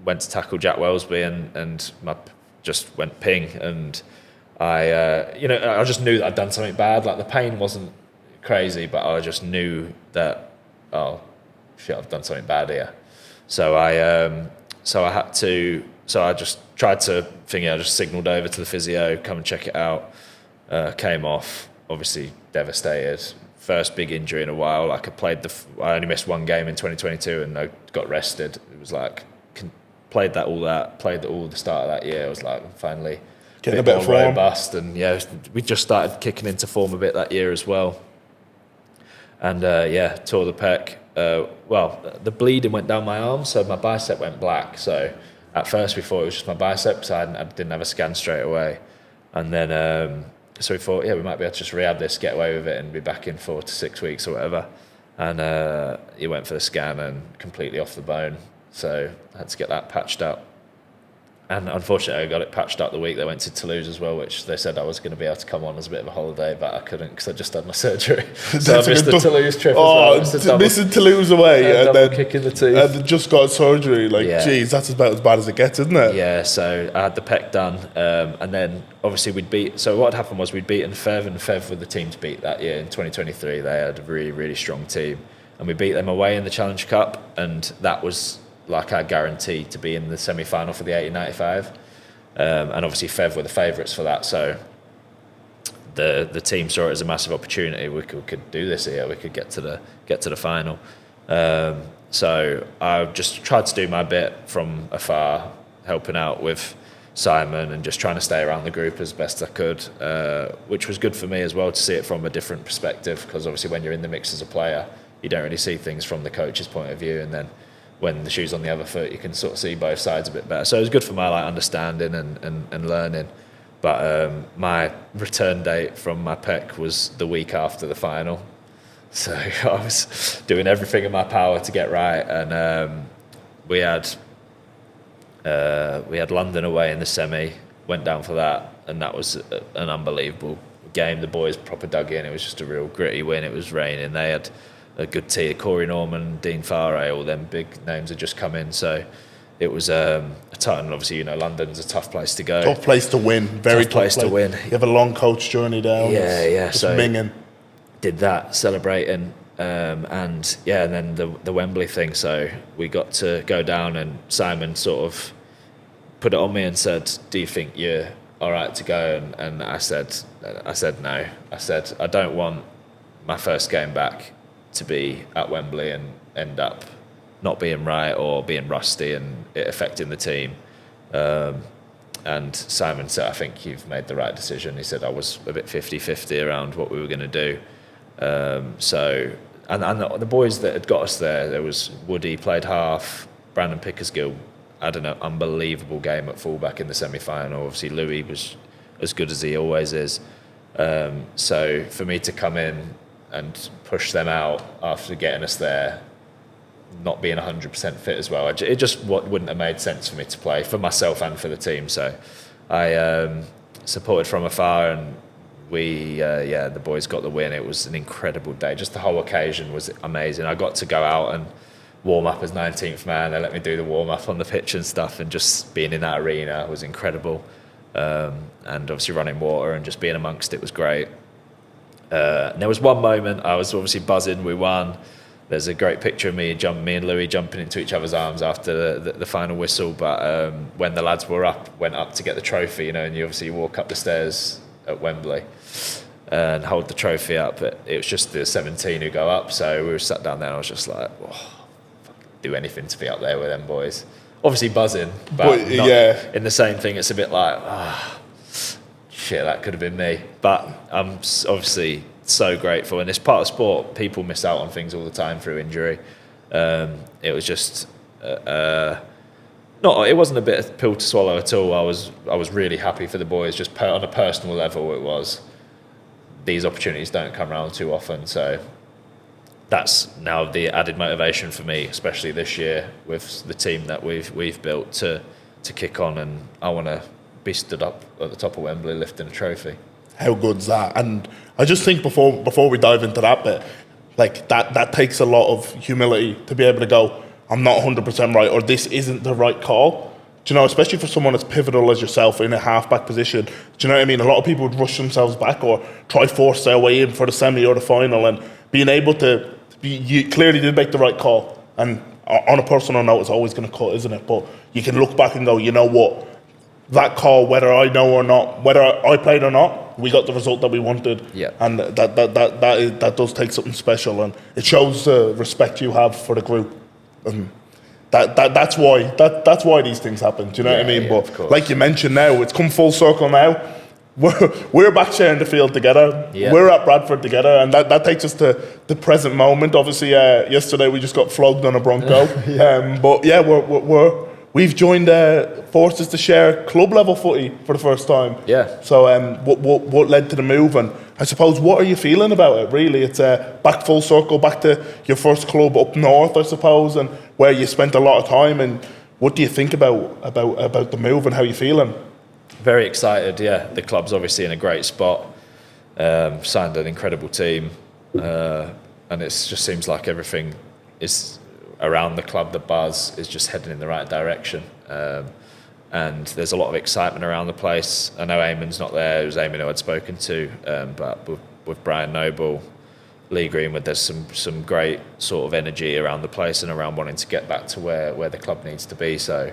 went to tackle Jack Wellesby and just went ping, and I just knew that I'd done something bad. Like the pain wasn't crazy, but I just knew that, oh shit, I've done something bad here. So I just tried to think, I just signalled over to the physio, come and check it out. Came off, obviously devastated. First big injury in a while. Like I only missed one game in 2022 and I got rested. It was like played all the start of that year. I was like finally getting a bit more robust, and we just started kicking into form a bit that year as well. And tore the pec. The bleeding went down my arm, so my bicep went black. So at first we thought it was just my bicep, so I didn't have a scan straight away. And then so we thought, we might be able to just rehab this, get away with it, and be back in 4 to 6 weeks or whatever. And he went for the scan and completely off the bone. So I had to get that patched up. And unfortunately, I got it patched up the week they went to Toulouse as well, which they said I was going to be able to come on as a bit of a holiday, but I couldn't because I just had my surgery. So I missed the Toulouse trip as well. Missing Toulouse away and then kicking the teeth. And just got surgery. Geez, that's about as bad as it gets, isn't it? Yeah, so I had the pec done. And then obviously so what happened was we'd beaten Fev, and Fev were the team to beat that year in 2023. They had a really, really strong team. And we beat them away in the Challenge Cup, and that was like our guarantee to be in the semi-final for the 1895, and obviously Fev were the favourites for that, so the team saw it as a massive opportunity. We could do this here, we could get to the final. So I just tried to do my bit from afar, helping out with Simon and just trying to stay around the group as best I could, which was good for me as well to see it from a different perspective, because obviously when you're in the mix as a player, you don't really see things from the coach's point of view, and then when the shoe's on the other foot, you can sort of see both sides a bit better. So it was good for my understanding and learning. But my return date from my PEC was the week after the final. So I was doing everything in my power to get right. And we had London away in the semi, went down for that. And that was an unbelievable game. The boys proper dug in. It was just a real gritty win. It was raining. They had a good team. Corey Norman, Dean Farray, all them big names had just come in. So it was a ton. Obviously, London's a tough place to go. Tough place to win. Very tough place to win. You have a long coach journey down. Yeah. Just so minging. Did that, celebrating, and then the Wembley thing. So we got to go down, and Simon sort of put it on me and said, "Do you think you're all right to go?" And I said no. I said I don't want my first game back to be at Wembley and end up not being right or being rusty and it affecting the team. And Simon said, "I think you've made the right decision." He said I was a bit 50-50 around what we were going to do. So the boys that had got us there was Woody played half, Brandon Pickersgill had an unbelievable game at fullback in the semi-final. Obviously Louis was as good as he always is. So for me to come in and push them out after getting us there, not being 100% fit as well, it just wouldn't have made sense for me to play, for myself and for the team. So I supported from afar, and the boys got the win. It was an incredible day. Just the whole occasion was amazing. I got to go out and warm up as 19th man. They let me do the warm up on the pitch and stuff, and just being in that arena was incredible. And obviously running water and just being amongst it was great. And there was one moment I was obviously buzzing. We won. There's a great picture of me and Louis jumping into each other's arms after the final whistle. But when the lads went up to get the trophy, and you obviously walk up the stairs at Wembley and hold the trophy up. But it was just the 17 who go up. So we were sat down there and I was just like, do anything to be up there with them boys. Obviously buzzing, but not in the same thing. It's a bit like, shit, that could have been me. But I'm obviously so grateful. And it's part of sport. People miss out on things all the time through injury. It was just it wasn't a bit of pill to swallow at all. I was really happy for the boys. Just on a personal level, it was. These opportunities don't come around too often, so that's now the added motivation for me, especially this year with the team that we've built to kick on. And I want to be stood up at the top of Wembley lifting a trophy. How good's that? And I just think before we dive into that bit, like that takes a lot of humility to be able to go, I'm not 100% right, or this isn't the right call. Do you know, especially for someone as pivotal as yourself in a half-back position, do you know what I mean? A lot of people would rush themselves back or try force their way in for the semi or the final, and being able to you clearly did make the right call. And on a personal note, it's always going to cut, isn't it? But you can look back and go, you know what? That call, whether I know or not, whether I played or not, we got the result that we wanted. Yeah. And that does take something special, and it shows the respect you have for the group. That's why these things happen. Do you know what I mean? Yeah, but like you mentioned, now it's come full circle. Now we're back sharing the field together. Yeah. We're at Bradford together, and that takes us to the present moment. Obviously, yesterday we just got flogged on a Bronco. Yeah. But yeah, we've joined forces to share club level footy for the first time. Yeah. So what led to the move, and I suppose what are you feeling about it? Really, it's back full circle, back to your first club up north, I suppose, and where you spent a lot of time. And what do you think about the move and how you feeling? Very excited. Yeah, the club's obviously in a great spot. Signed an incredible team, and it just seems like everything is around the club. The buzz is just heading in the right direction, and there's a lot of excitement around the place. I know Eamon's not there. It was Eamon who I'd spoken to, but with Brian Noble, Lee Greenwood, there's some great sort of energy around the place and around wanting to get back to where the club needs to be. So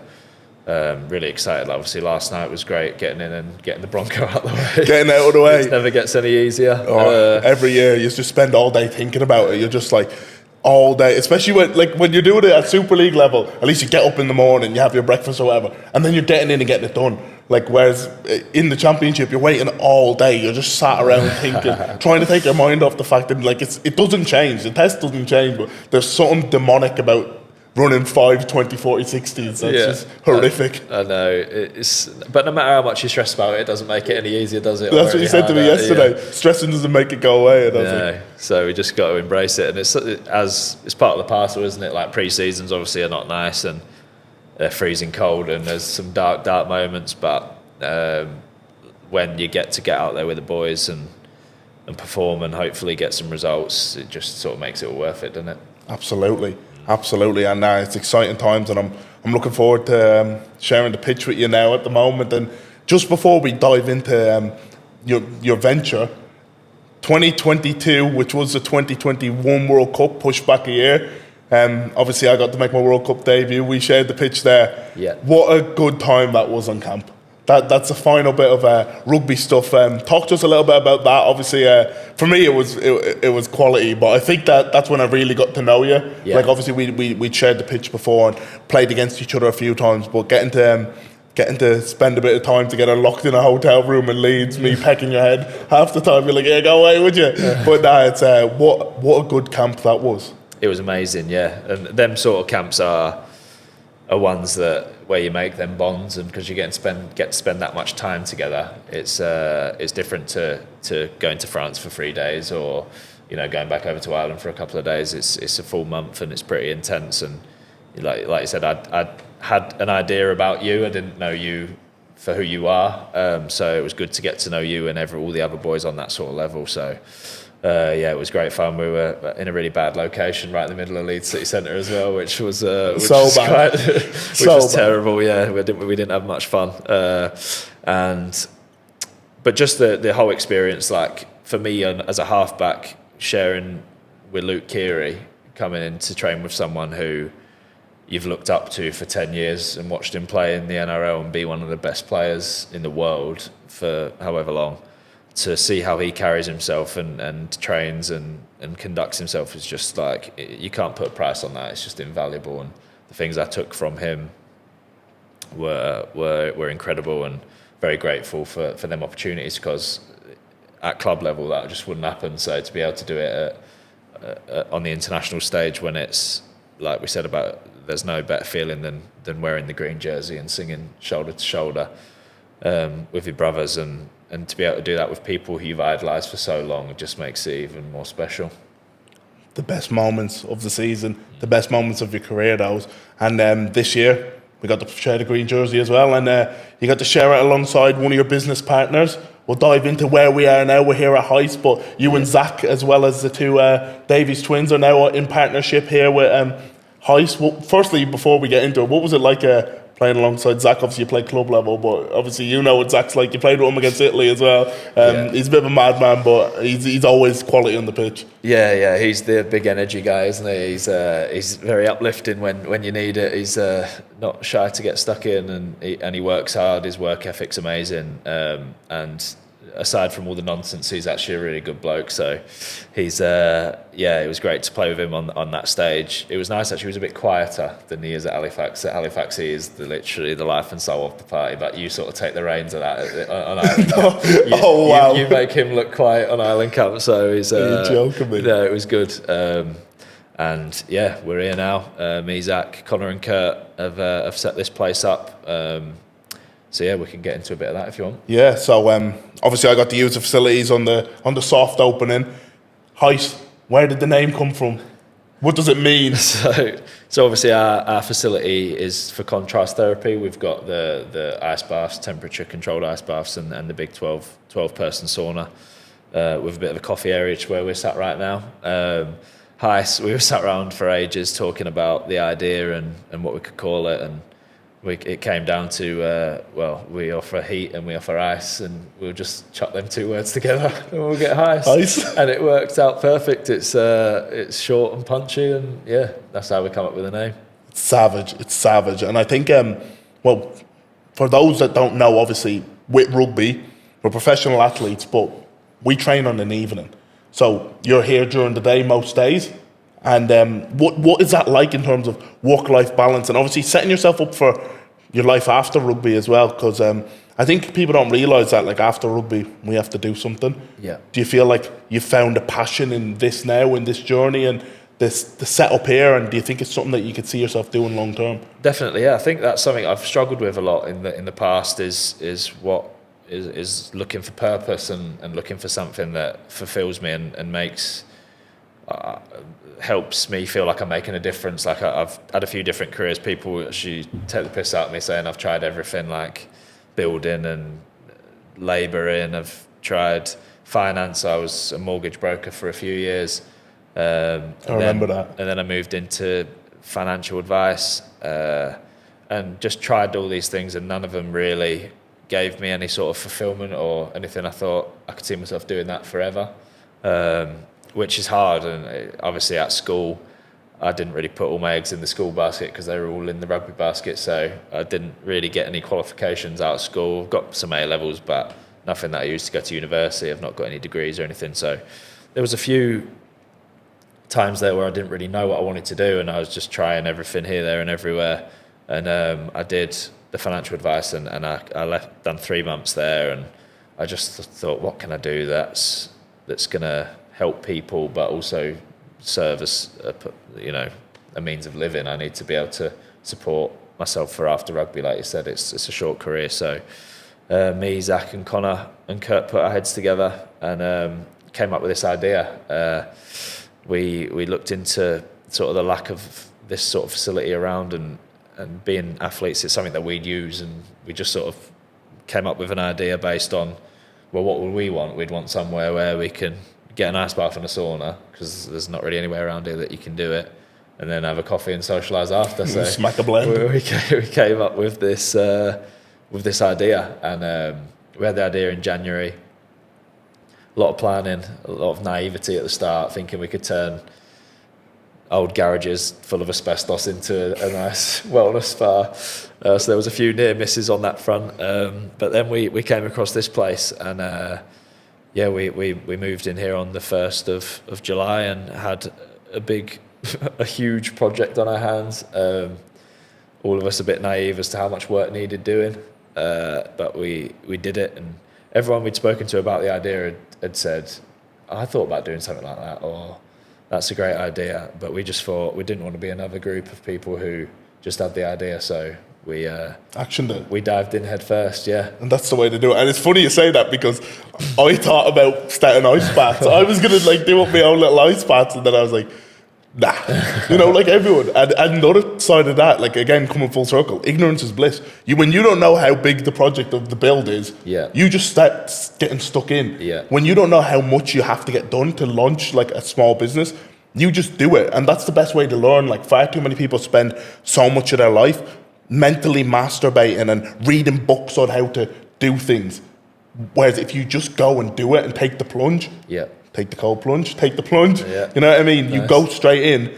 really excited. Obviously last night was great, getting in and getting the Bronco out of the way. Getting out of the way. It never gets any easier. Every year you just spend all day thinking about it. You're just like, all day, especially when you're doing it at Super League level. At least you get up in the morning, you have your breakfast or whatever, and then you're getting in and getting it done. Whereas in the Championship, you're waiting all day. You're just sat around thinking, trying to take your mind off the fact that it doesn't change. The test doesn't change, but there's something demonic about running 5, 20, 40, 60s. That's just horrific. I know. But no matter how much you stress about it, it doesn't make it any easier, does it? That's what you said to me yesterday. Yeah. Stressing doesn't make it go away. No. So we just got to embrace it. And it's part of the parcel, isn't it? Like pre-seasons obviously are not nice and they're freezing cold and there's some dark moments. But when you get out there with the boys and perform and hopefully get some results, it just sort of makes it all worth it, doesn't it? Absolutely. And it's exciting times, and I'm looking forward to sharing the pitch with you now at the moment. And just before we dive into your venture, 2022, which was the 2021 World Cup, pushed back a year. Obviously, I got to make my World Cup debut. We shared the pitch there. Yeah. What a good time that was on camp. That's the final bit of rugby stuff. Talk to us a little bit about that. Obviously, for me, it was quality, but I think that's when I really got to know you. Yeah. Like obviously, we shared the pitch before and played against each other a few times, but getting to spend a bit of time together, locked in a hotel room in Leeds, me pecking your head half the time, you're like, yeah, go away, would you? But it's what a good camp that was. It was amazing, yeah. And them sort of camps are ones where you make them bonds, and because you get to spend that much time together, it's different to going to France for 3 days or going back over to Ireland for a couple of days. It's a full month and it's pretty intense. And like you said, I had an idea about you. I didn't know you for who you are, so it was good to get to know you and all the other boys on that sort of level. So. It was great fun. We were in a really bad location, right in the middle of Leeds city centre as well, which was bad. Terrible. Yeah, we didn't have much fun. But just the whole experience, like for me as a halfback, sharing with Luke Keary, coming in to train with someone who you've looked up to for 10 years and watched him play in the NRL and be one of the best players in the world for however long. To see how he carries himself and trains and conducts himself is just like, you can't put a price on that. It's just invaluable. And the things I took from him were incredible, and very grateful for them opportunities, because at club level that just wouldn't happen. So to be able to do it on the international stage, when it's like we said about, there's no better feeling than wearing the green jersey and singing shoulder to shoulder with your brothers, and to be able to do that with people who you've idolised for so long, it just makes it even more special. The best moments of the season, the best moments of your career, those. And this year, we got to share the green jersey as well, and you got to share it alongside one of your business partners. We'll dive into where we are now. We're here at Heist, but you and Zach, as well as the two Davies twins, are now in partnership here with Heist. Well, firstly, before we get into it, what was it like playing alongside Zach? Obviously you played club level, but obviously what Zach's like. You played with him against Italy as well. He's a bit of a madman, but he's always quality on the pitch. Yeah, he's the big energy guy, isn't he? He's very uplifting when you need it. He's not shy to get stuck in, and he works hard. His work ethic's amazing, and aside from all the nonsense, he's actually a really good bloke. So he's it was great to play with him on that stage. It was nice actually. He was a bit quieter than he is at Halifax. At Halifax, he is literally the life and soul of the party. But you sort of take the reins of that on Island Camp. Wow! You make him look quiet on Island Camp. So he's. You're joking me. No, it was good. And we're here now. Me, Zach, Connor, and Kurt have set this place up. So we can get into a bit of that if you want. Yeah. So obviously I got to use the facilities on the soft opening. Heist. Where did the name come from? What does it mean? So obviously our facility is for contrast therapy. We've got the ice baths, temperature controlled ice baths, and the big 12 person sauna with a bit of a coffee area, which is where we're sat right now. Heist. We were sat around for ages talking about the idea and what we could call it, and it came down to, we offer heat and we offer ice, and we'll just chuck them two words together and we'll get Heist. Ice. And it worked out perfect. It's short and punchy, and that's how we come up with the name. It's savage. And I think, for those that don't know, obviously, with rugby, we're professional athletes, but we train on an evening. So you're here during the day most days. And what is that like in terms of work-life balance, and obviously setting yourself up for your life after rugby as well? Because I think people don't realise that, like, after rugby we have to do something. Yeah. Do you feel like you've found a passion in this now, in this journey, and the setup here, and do you think it's something that you could see yourself doing long term? Definitely, yeah. I think that's something I've struggled with a lot in the past is looking for purpose and looking for something that fulfills me and makes helps me feel like I'm making a difference. Like I've had a few different careers. People actually take the piss out of me saying I've tried everything, like building and labouring. I've tried finance. I was a mortgage broker for a few years. I remember that. And then I moved into financial advice and just tried all these things, and none of them really gave me any sort of fulfillment or anything. I thought I could see myself doing that forever, which is hard. And obviously at school, I didn't really put all my eggs in the school basket because they were all in the rugby basket. So I didn't really get any qualifications out of school. I've got some A levels, but nothing that I used to go to university. I've not got any degrees or anything. So there was a few times there where I didn't really know what I wanted to do, and I was just trying everything here, there, and everywhere. And I did the financial advice, and I done 3 months there, and I just thought, what can I do that's going to help people, but also serve as a means of living. I need to be able to support myself for after rugby. Like you said, it's a short career. So me, Zach, and Connor and Kurt put our heads together and came up with this idea. We looked into sort of the lack of this sort of facility around, and being athletes, it's something that we'd use, and we just sort of came up with an idea based on, well, what would we want? We'd want somewhere where we can get an ice bath and a sauna, because there's not really anywhere around here that you can do it, and then have a coffee and socialise after. So smack a blend. We came up with this idea, and we had the idea in January. A lot of planning, a lot of naivety at the start, thinking we could turn old garages full of asbestos into a nice wellness spa. So there was a few near misses on that front. But then we came across this place, and we moved in here on the 1st of July and had a huge project on our hands. All of us a bit naive as to how much work needed doing, but we did it, and everyone we'd spoken to about the idea had said, I thought about doing something like that, or that's a great idea, but we just thought we didn't want to be another group of people who just had the idea, so we actioned it. We dived in head first, yeah. And that's the way to do it. And it's funny you say that, because I thought about starting ice baths. I was going to do up my own little ice baths, and then I was like, nah, like everyone. And the other side of that, like again, coming full circle, ignorance is bliss. When you don't know how big the project of the build is, you just start getting stuck in. Yeah. When you don't know how much you have to get done to launch like a small business, you just do it. And that's the best way to learn. Like far too many people spend so much of their life mentally masturbating and reading books on how to do things. Whereas if you just go and do it and take the plunge, take the cold plunge, take the plunge. Yeah. You know what I mean? Nice. You go straight in,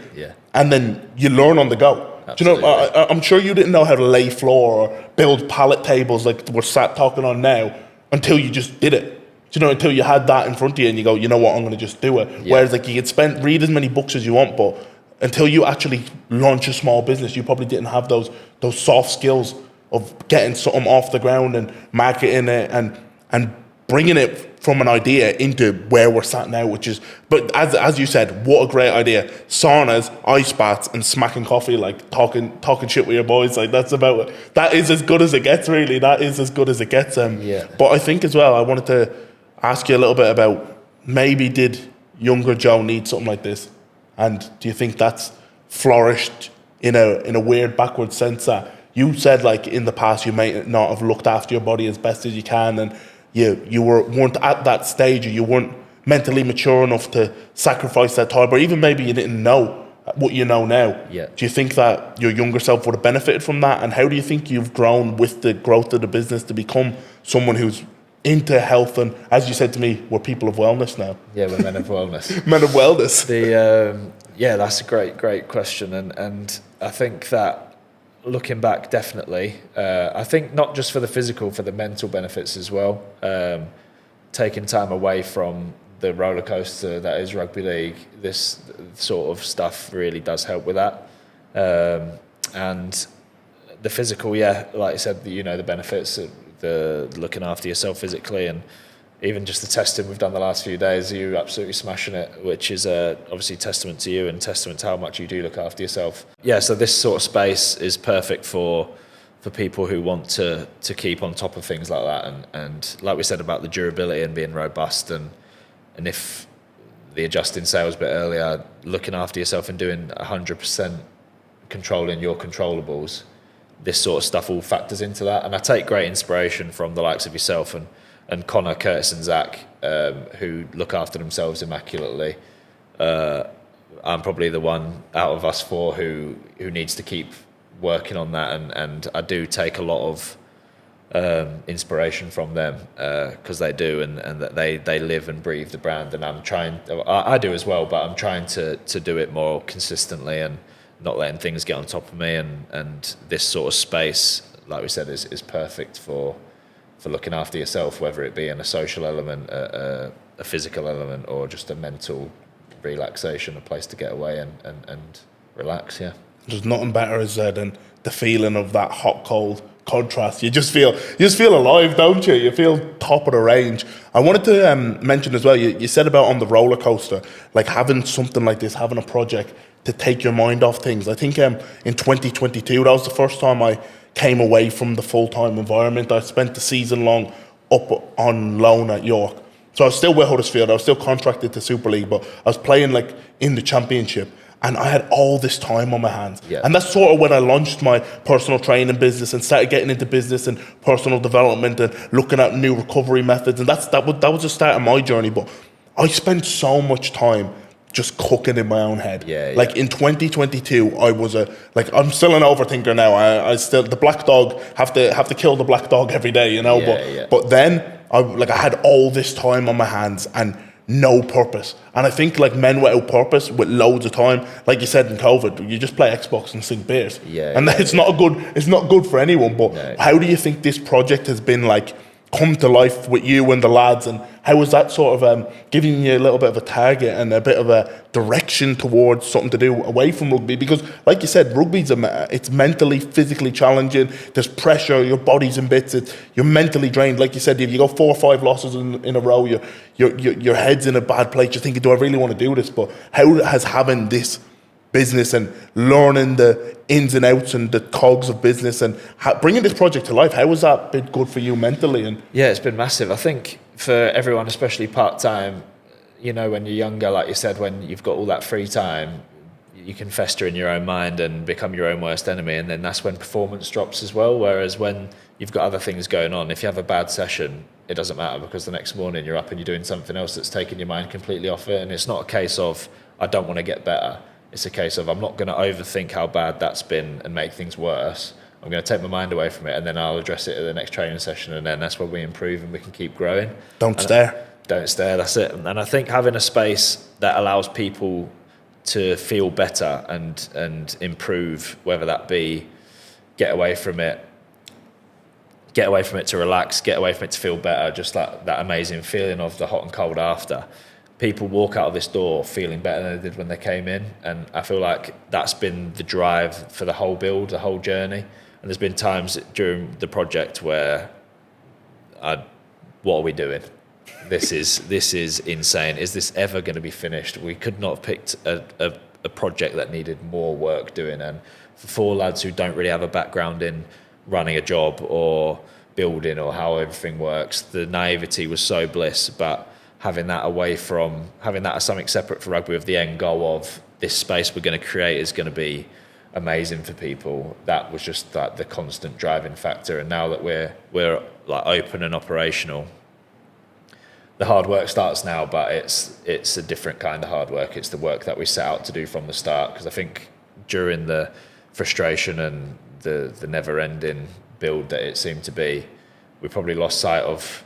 and then you learn on the go. Absolutely. Do you know? I'm sure you didn't know how to lay floor or build pallet tables like we're sat talking on now until you just did it. Do you know? Until you had that in front of you and you go, you know what? I'm going to just do it. Yeah. Whereas like you could read as many books as you want, but until you actually launch a small business, you probably didn't have those soft skills of getting something off the ground and marketing it and bringing it from an idea into where we're sat now, which is, but as you said, what a great idea. Saunas, ice baths, and smacking coffee, like talking shit with your boys, like that is as good as it gets, really. That is as good as it gets. But I think as well, I wanted to ask you a little bit about, maybe did younger Joe need something like this? And do you think that's flourished in a weird backward sense, that you said like in the past you may not have looked after your body as best as you can, and you weren't at that stage, or you weren't mentally mature enough to sacrifice that time, or even maybe you didn't know what you know now. Yeah. Do you think that your younger self would have benefited from that? And how do you think you've grown with the growth of the business to become someone who's into health, and as you said to me, we're people of wellness now? Yeah, we're men of wellness. Men of wellness. That's a great question, and I think that looking back, definitely, I think not just for the physical, for the mental benefits as well. Taking time away from the roller coaster that is rugby league, this sort of stuff really does help with that. And the physical, like I said, the benefits of the looking after yourself physically, and even just the testing we've done the last few days, you absolutely smashing it, which is obviously testament to you and testament to how much you do look after yourself. Yeah, so this sort of space is perfect for people who want to keep on top of things like that, and like we said about the durability and being robust, and if the adjusting sales bit earlier, looking after yourself and doing 100% controlling your controllables, this sort of stuff all factors into that. And I take great inspiration from the likes of yourself and Connor, Curtis and Zach, who look after themselves immaculately. I'm probably the one out of us four who needs to keep working on that, and I do take a lot of inspiration from them, because they do, and that they live and breathe the brand, and I do as well, but I'm trying to do it more consistently and not letting things get on top of me, and this sort of space, like we said, is perfect for looking after yourself, whether it be in a social element, a physical element, or just a mental relaxation, a place to get away and relax. Yeah, there's nothing better than the feeling of that hot cold contrast. You just feel alive, don't you? You feel top of the range. I wanted to mention as well, you said about on the roller coaster, like having something like this, having a project to take your mind off things. I think in 2022, that was the first time I came away from the full-time environment. I spent the season long up on loan at York. So I was still with Huddersfield, I was still contracted to Super League, but I was playing like in the Championship. And I had all this time on my hands. Yeah. And that's sort of when I launched my personal training business and started getting into business and personal development and looking at new recovery methods. And that was the start of my journey. But I spent so much time just cooking in my own head. Yeah. Like in 2022, I was I'm still an overthinker now. I still, the black dog, have to kill the black dog every day, you know. But then I had all this time on my hands and no purpose. And I think like men without purpose with loads of time, like you said in COVID, you just play Xbox and sing beers. It's not good for anyone. But how do you think this project has been like come to life with you and the lads, and how was that sort of giving you a little bit of a target and a bit of a direction towards something to do away from rugby? Because like you said, rugby's it's mentally, physically challenging. There's pressure, your body's in bits, you're mentally drained. Like you said, if you go 4 or 5 losses in a row, your head's in a bad place. You're thinking, do I really want to do this? But how has having this business and learning the ins and outs and the cogs of business and bringing this project to life, how has that been good for you mentally? And yeah, it's been massive. I think for everyone, especially part-time, you know, when you're younger, like you said, when you've got all that free time, you can fester in your own mind and become your own worst enemy, and then that's when performance drops as well. Whereas when you've got other things going on, if you have a bad session, it doesn't matter, because the next morning you're up and you're doing something else that's taking your mind completely off it. And it's not a case of I don't want to get better. It's a case of I'm not going to overthink how bad that's been and make things worse. I'm going to take my mind away from it, and then I'll address it at the next training session, and then that's where we improve and we can keep growing. Don't stare, that's it. And I think having a space that allows people to feel better and improve, whether that be get away from it to relax, get away from it to feel better, just like that amazing feeling of the hot and cold after. People walk out of this door feeling better than they did when they came in, and I feel like that's been the drive for the whole build, the whole journey. And there's been times during the project where what are we doing? This is insane. Is this ever going to be finished? We could not have picked a project that needed more work doing. And for 4 lads who don't really have a background in running a job or building or how everything works, the naivety was so bliss. But having that as something separate for rugby, with the end goal of this space we're going to create is going to be amazing for people, that was just like the constant driving factor. And now that we're like open and operational, the hard work starts now, but it's a different kind of hard work. It's the work that we set out to do from the start, because I think during the frustration and the never-ending build that it seemed to be, we probably lost sight of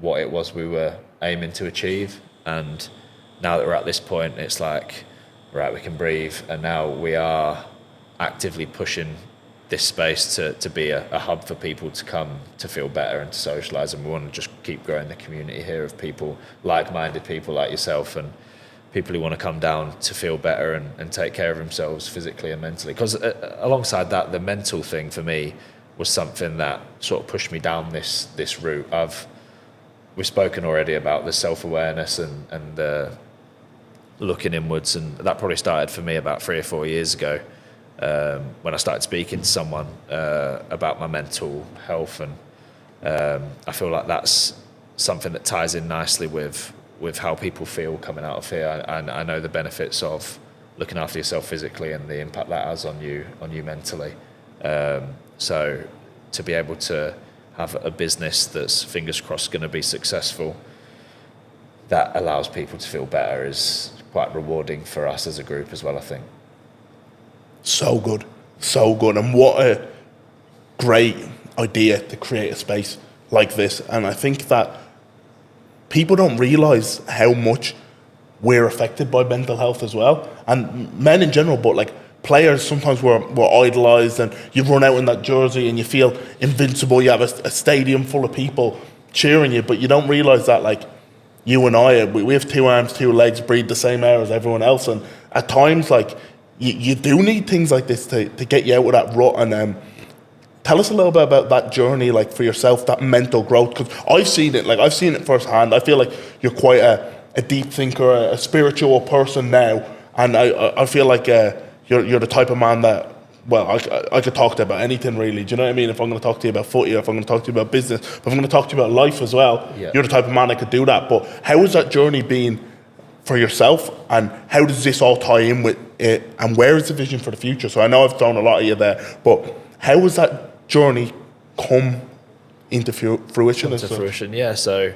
what it was we were aiming to achieve. And now that we're at this point, it's like, right, we can breathe, and now we are actively pushing this space to be a hub for people to come to feel better and to socialise. And we want to just keep growing the community here of people, like-minded people like yourself, and people who want to come down to feel better and take care of themselves physically and mentally. Because alongside that, the mental thing for me was something that sort of pushed me down this route. we've spoken already about the self-awareness and looking inwards, and that probably started for me about 3 or 4 years ago, when I started speaking to someone about my mental health, and I feel like that's something that ties in nicely with how people feel coming out of here. I know the benefits of looking after yourself physically and the impact that has on you mentally. So to be able to have a business that's, fingers crossed, going to be successful, that allows people to feel better, is quite rewarding for us as a group as well, I think. So good. And what a great idea to create a space like this. And I think that people don't realise how much we're affected by mental health as well. And men in general, but like players, sometimes we're idolised, and you run out in that jersey and you feel invincible. You have a stadium full of people cheering you, but you don't realise that, like, you and I, we have 2 arms, 2 legs, breathe the same air as everyone else. And at times, like, you do need things like this to get you out of that rut. And tell us a little bit about that journey, like, for yourself, that mental growth, because I've seen it firsthand. I feel like you're quite a deep thinker, a spiritual person now, and I feel like you're the type of man that, well, I could talk to you about anything, really. Do you know what I mean? If I'm going to talk to you about footy, or if I'm going to talk to you about business, if I'm going to talk to you about life as well, You're the type of man that could do that. But how has that journey been for yourself, and how does this all tie in with it, and where is the vision for the future? So I know I've thrown a lot at you there, but how has that journey come into fruition? Yeah. So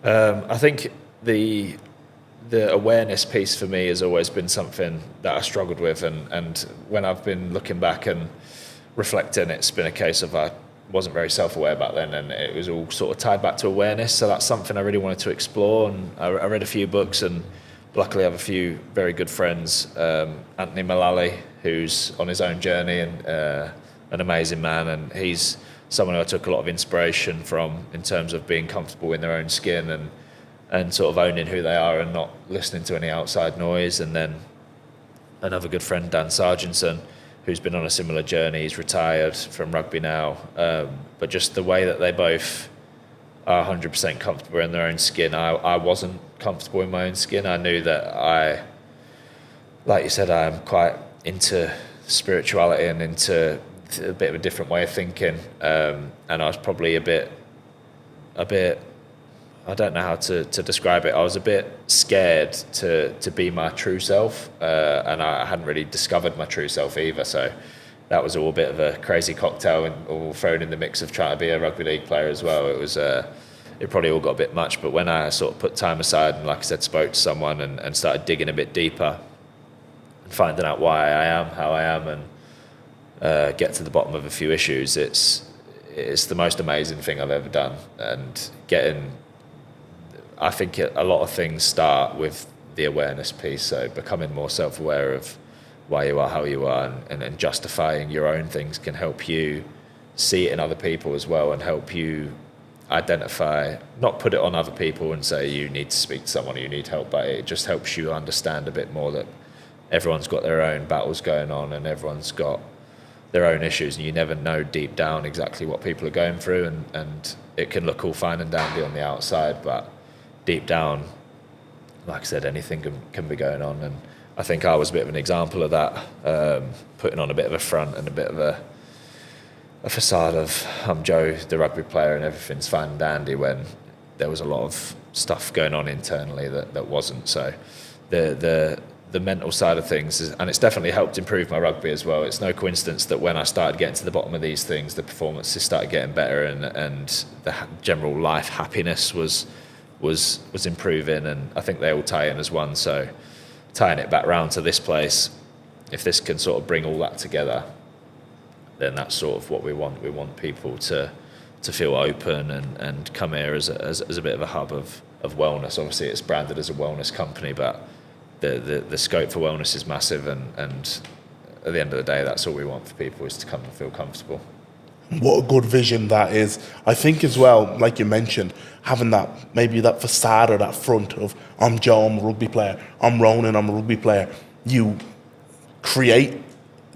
I think the awareness piece for me has always been something that I struggled with, and when I've been looking back and reflecting, it's been a case of I wasn't very self-aware back then, and it was all sort of tied back to awareness. So that's something I really wanted to explore, and I read a few books, and luckily I have a few very good friends. Anthony Mullally, who's on his own journey, and an amazing man, and he's someone who I took a lot of inspiration from in terms of being comfortable in their own skin and sort of owning who they are and not listening to any outside noise. And then another good friend, Dan Sargentson, who's been on a similar journey. He's retired from rugby now, but just the way that they both are 100% comfortable in their own skin. I wasn't comfortable in my own skin. I knew that like you said, I'm quite into spirituality and into a bit of a different way of thinking, and I was probably a bit I don't know how to describe it. I was a bit scared to be my true self, and I hadn't really discovered my true self either. So that was all a bit of a crazy cocktail, and all thrown in the mix of trying to be a rugby league player as well. It probably all got a bit much. But when I sort of put time aside and, like I said, spoke to someone and started digging a bit deeper and finding out why I am how I am, and get to the bottom of a few issues, it's the most amazing thing I've ever done. And I think a lot of things start with the awareness piece, so becoming more self-aware of why you are how you are, and justifying your own things can help you see it in other people as well, and help you identify, not put it on other people and say you need to speak to someone or you need help, but it just helps you understand a bit more that everyone's got their own battles going on and everyone's got their own issues, and you never know deep down exactly what people are going through, and it can look all fine and dandy on the outside, but deep down, like I said, anything can be going on. And I think I was a bit of an example of that, putting on a bit of a front and a bit of a facade of I'm Joe, the rugby player, and everything's fine and dandy, when there was a lot of stuff going on internally that wasn't. So the mental side of things and it's definitely helped improve my rugby as well. It's no coincidence that when I started getting to the bottom of these things, the performances started getting better, and the general life happiness was improving, and I think they all tie in as one. So tying it back round to this place, if this can sort of bring all that together, then that's sort of what we want. We want people to feel open and come here as a bit of a hub of wellness. Obviously it's branded as a wellness company, but the scope for wellness is massive, and at the end of the day, that's all we want for people, is to come and feel comfortable. What a good vision that is. I think as well, like you mentioned, having that facade or that front of I'm Joe, I'm a rugby player, I'm Ronan, I'm a rugby player. You create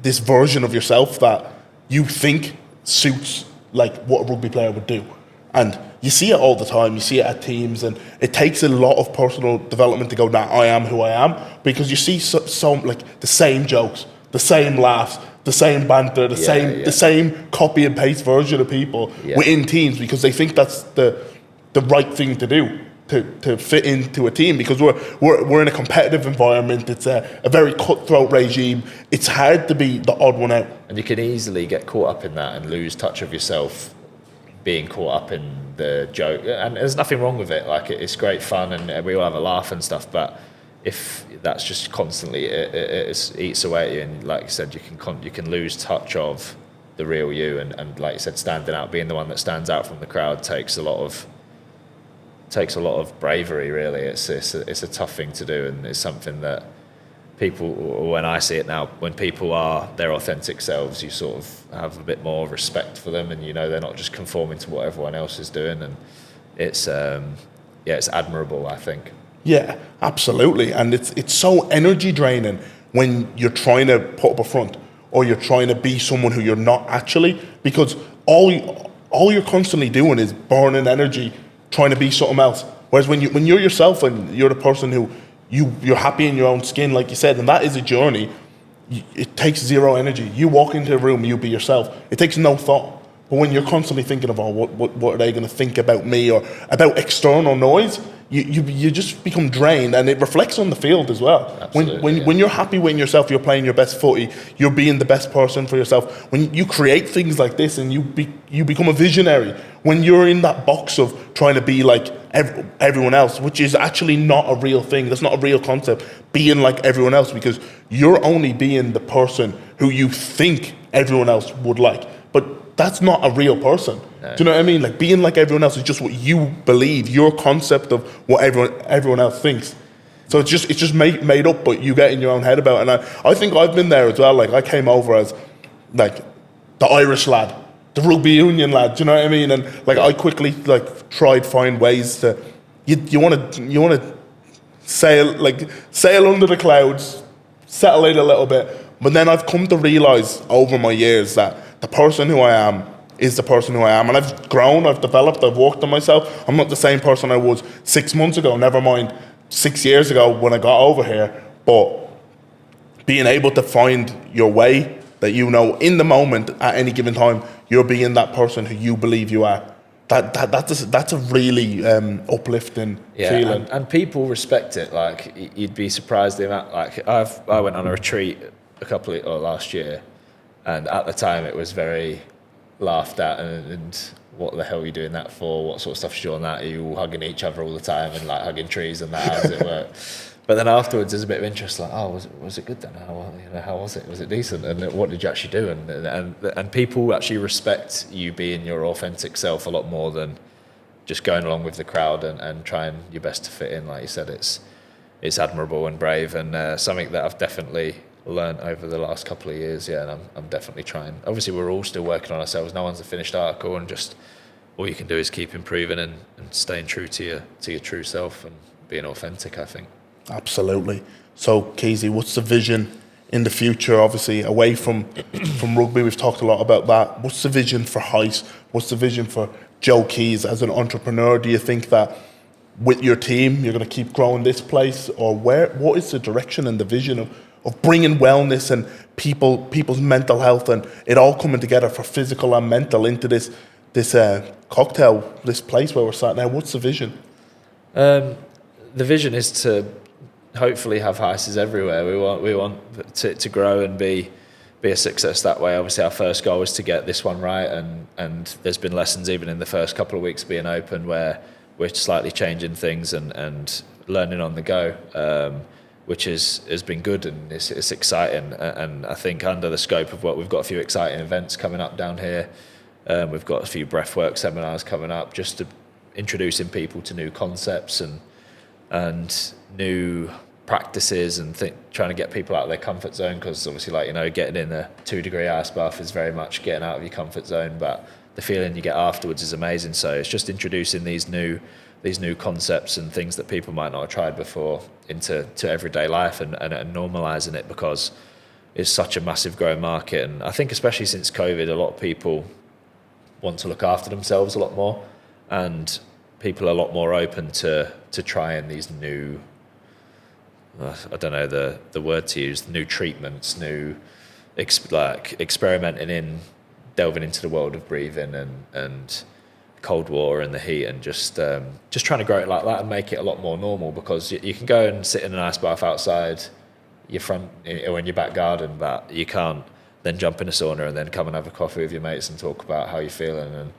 this version of yourself that you think suits like what a rugby player would do. And you see it all the time. You see it at teams, and it takes a lot of personal development to go, "Nah, I am who I am," because you see so like the same jokes, the same laughs, the same banter, the same copy and paste version of people within teams, because they think that's the right thing to do to fit into a team, because we're in a competitive environment. It's a very cutthroat regime. It's hard to be the odd one out, and you can easily get caught up in that and lose touch of yourself, being caught up in the joke. And there's nothing wrong with it. Like, it's great fun and we all have a laugh and stuff, but if that's just constantly it eats away at you, and like you said, you can lose touch of the real you, and like you said, standing out, being the one that stands out from the crowd takes a lot of bravery, really. It's a tough thing to do, and it's something that people, when I see it now, when people are their authentic selves, you sort of have a bit more respect for them, and you know they're not just conforming to what everyone else is doing, and it's admirable, I think. Yeah, absolutely. And it's so energy draining when you're trying to put up a front, or you're trying to be someone who you're not actually, because all you're constantly doing is burning energy trying to be something else. Whereas when you're yourself and you're the person who you're happy in your own skin, like you said, and that is a journey, it takes zero energy. You walk into a room, you be yourself. It takes no thought. But when you're constantly thinking of, what are they going to think about me, or about external noise, you just become drained, and it reflects on the field as well. Absolutely, when you're happy with yourself, you're playing your best footy, you're being the best person for yourself. When you create things like this, and you become a visionary, when you're in that box of trying to be like everyone else, which is actually not a real thing. That's not a real concept, being like everyone else, because you're only being the person who you think everyone else would like. But that's not a real person. No. Do you know what I mean? Like, being like everyone else is just what you believe, your concept of what everyone else thinks. So it's just made up, but you get in your own head about it. And I think I've been there as well. Like, I came over as like the Irish lad, the rugby union lad. Do you know what I mean? And like, I quickly like tried to find ways to you want to sail under the clouds, settle in a little bit. But then I've come to realize over my years that the person who I am is the person who I am. And I've grown, I've developed, I've worked on myself. I'm not the same person I was 6 months ago, never mind 6 years ago when I got over here. But being able to find your way, that you know in the moment at any given time, you're being that person who you believe you are. That's a really uplifting feeling. And people respect it. Like, you'd be surprised the amount. Like, I went on a retreat last year, and at the time it was very laughed at, and what the hell are you doing that for? What sort of stuff is you on that? Are you all hugging each other all the time and like hugging trees and that? How does it work? But then afterwards, there's a bit of interest, like, oh, was it good then? How was it? Was it decent? And what did you actually do? And people actually respect you being your authentic self a lot more than just going along with the crowd and trying your best to fit in. Like you said, it's admirable and brave, and something that I've definitely learned over the last couple of years. Yeah, and I'm definitely trying. Obviously, we're all still working on ourselves. No one's a finished article, and just all you can do is keep improving and staying true to your true self and being authentic, I think. Absolutely. So, Keezy, what's the vision in the future? Obviously, away from rugby, we've talked a lot about that. What's the vision for Heist? What's the vision for Joe Keys as an entrepreneur? Do you think that with your team, you're going to keep growing this place? Or what is the direction and the vision of bringing wellness and people's mental health and it all coming together for physical and mental into this cocktail, this place where we're sat now? What's the vision? The vision is to hopefully have Heists everywhere. We want to grow and be a success that way. Obviously, our first goal is to get this one right, and there's been lessons even in the first couple of weeks being open where we're slightly changing things and learning on the go, which has been good, and it's exciting. And I think under the scope of what we've got, a few exciting events coming up down here. We've got a few breathwork seminars coming up, just to introducing people to new concepts and new practices, and trying to get people out of their comfort zone, because obviously, like, getting in a 2-degree ice bath is very much getting out of your comfort zone, but the feeling you get afterwards is amazing. So it's just introducing these new concepts and things that people might not have tried before into everyday life and normalising it, because it's such a massive growing market. And I think especially since COVID, a lot of people want to look after themselves a lot more. and people are a lot more open to trying these new, I don't know the word to use, new treatments, new experimenting in delving into the world of breathing and cold water and the heat, and just trying to grow it like that and make it a lot more normal, because you can go and sit in an ice bath outside your front or in your back garden, but you can't then jump in a sauna and then come and have a coffee with your mates and talk about how you're feeling.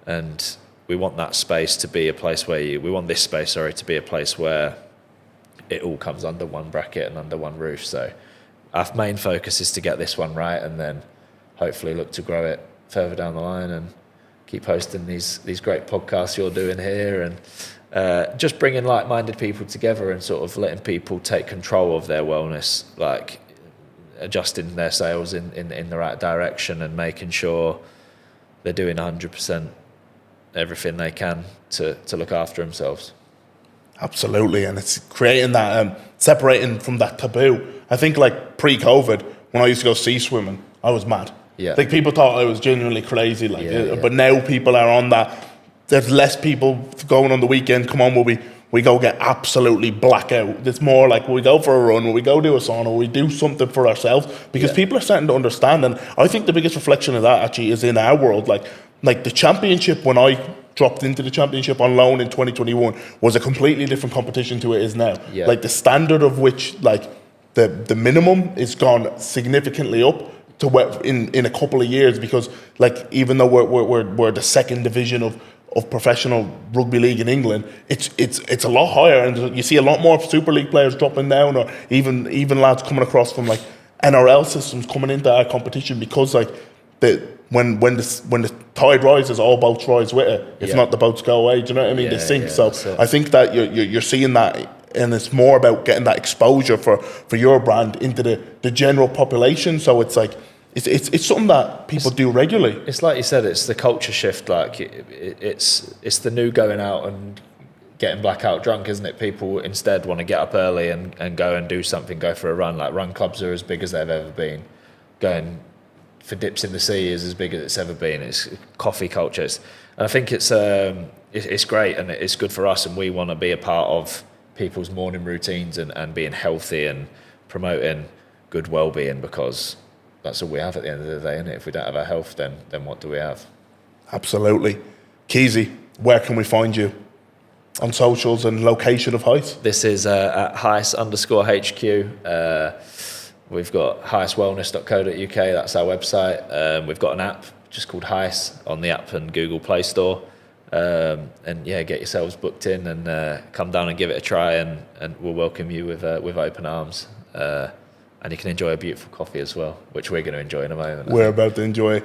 And we want that space to be a place where we want this space, to be a place where it all comes under one bracket and under one roof. So our main focus is to get this one right, and then hopefully look to grow it further down the line and keep hosting these great podcasts you're doing here, and just bringing like-minded people together and sort of letting people take control of their wellness, like adjusting their sails in the right direction and making sure they're doing 100% everything they can to look after themselves. Absolutely, and it's creating that, separating from that taboo. I think like pre-COVID, when I used to go sea swimming, I was mad. Yeah. Like people thought I was genuinely crazy. Yeah. But now people are on that. There's less people going on the weekend. Come on, we go get absolutely blackout. It's more like we go for a run, we go do a sauna, we do something for ourselves, because people are starting to understand. And I think the biggest reflection of that actually is in our world. Like the championship, when I dropped into the championship on loan in 2021, was a completely different competition to it is now. Yeah. Like the standard of which, like the minimum is gone significantly up to where in a couple of years, because like even though we're the second division of professional rugby league in England, it's a lot higher, and you see a lot more Super League players dropping down, or even lads coming across from like NRL systems coming into our competition, because like when the tide rises, all boats rise with it. If not, the boats go away. Do you know what I mean? They sink. So I think that you're seeing that. And it's more about getting that exposure for your brand into the general population. So it's like it's something that people do regularly. It's like you said, it's the culture shift. Like it's the new going out and getting blackout drunk, isn't it? People instead want to get up early and go and do something, go for a run. Like run clubs are as big as they've ever been. Going for dips in the sea is as big as it's ever been. It's coffee cultures, and I think it's great and it's good for us, and we want to be a part of people's morning routines and being healthy and promoting good well-being, because that's all we have at the end of the day, isn't it? If we don't have our health, then what do we have? Absolutely. Keezy, where can we find you on socials and location of Heist? This is at Heist_HQ. We've got heistwellness.co.uk, that's our website. We've got an app just called Heist on the App and Google Play Store. And get yourselves booked in and come down and give it a try, and we'll welcome you with open arms. And you can enjoy a beautiful coffee as well, which we're going to enjoy in a moment. We're about to enjoy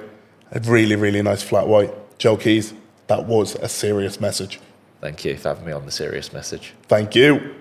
a really, really nice flat white. Joe Keys, that was a serious message. Thank you for having me on the serious message. Thank you.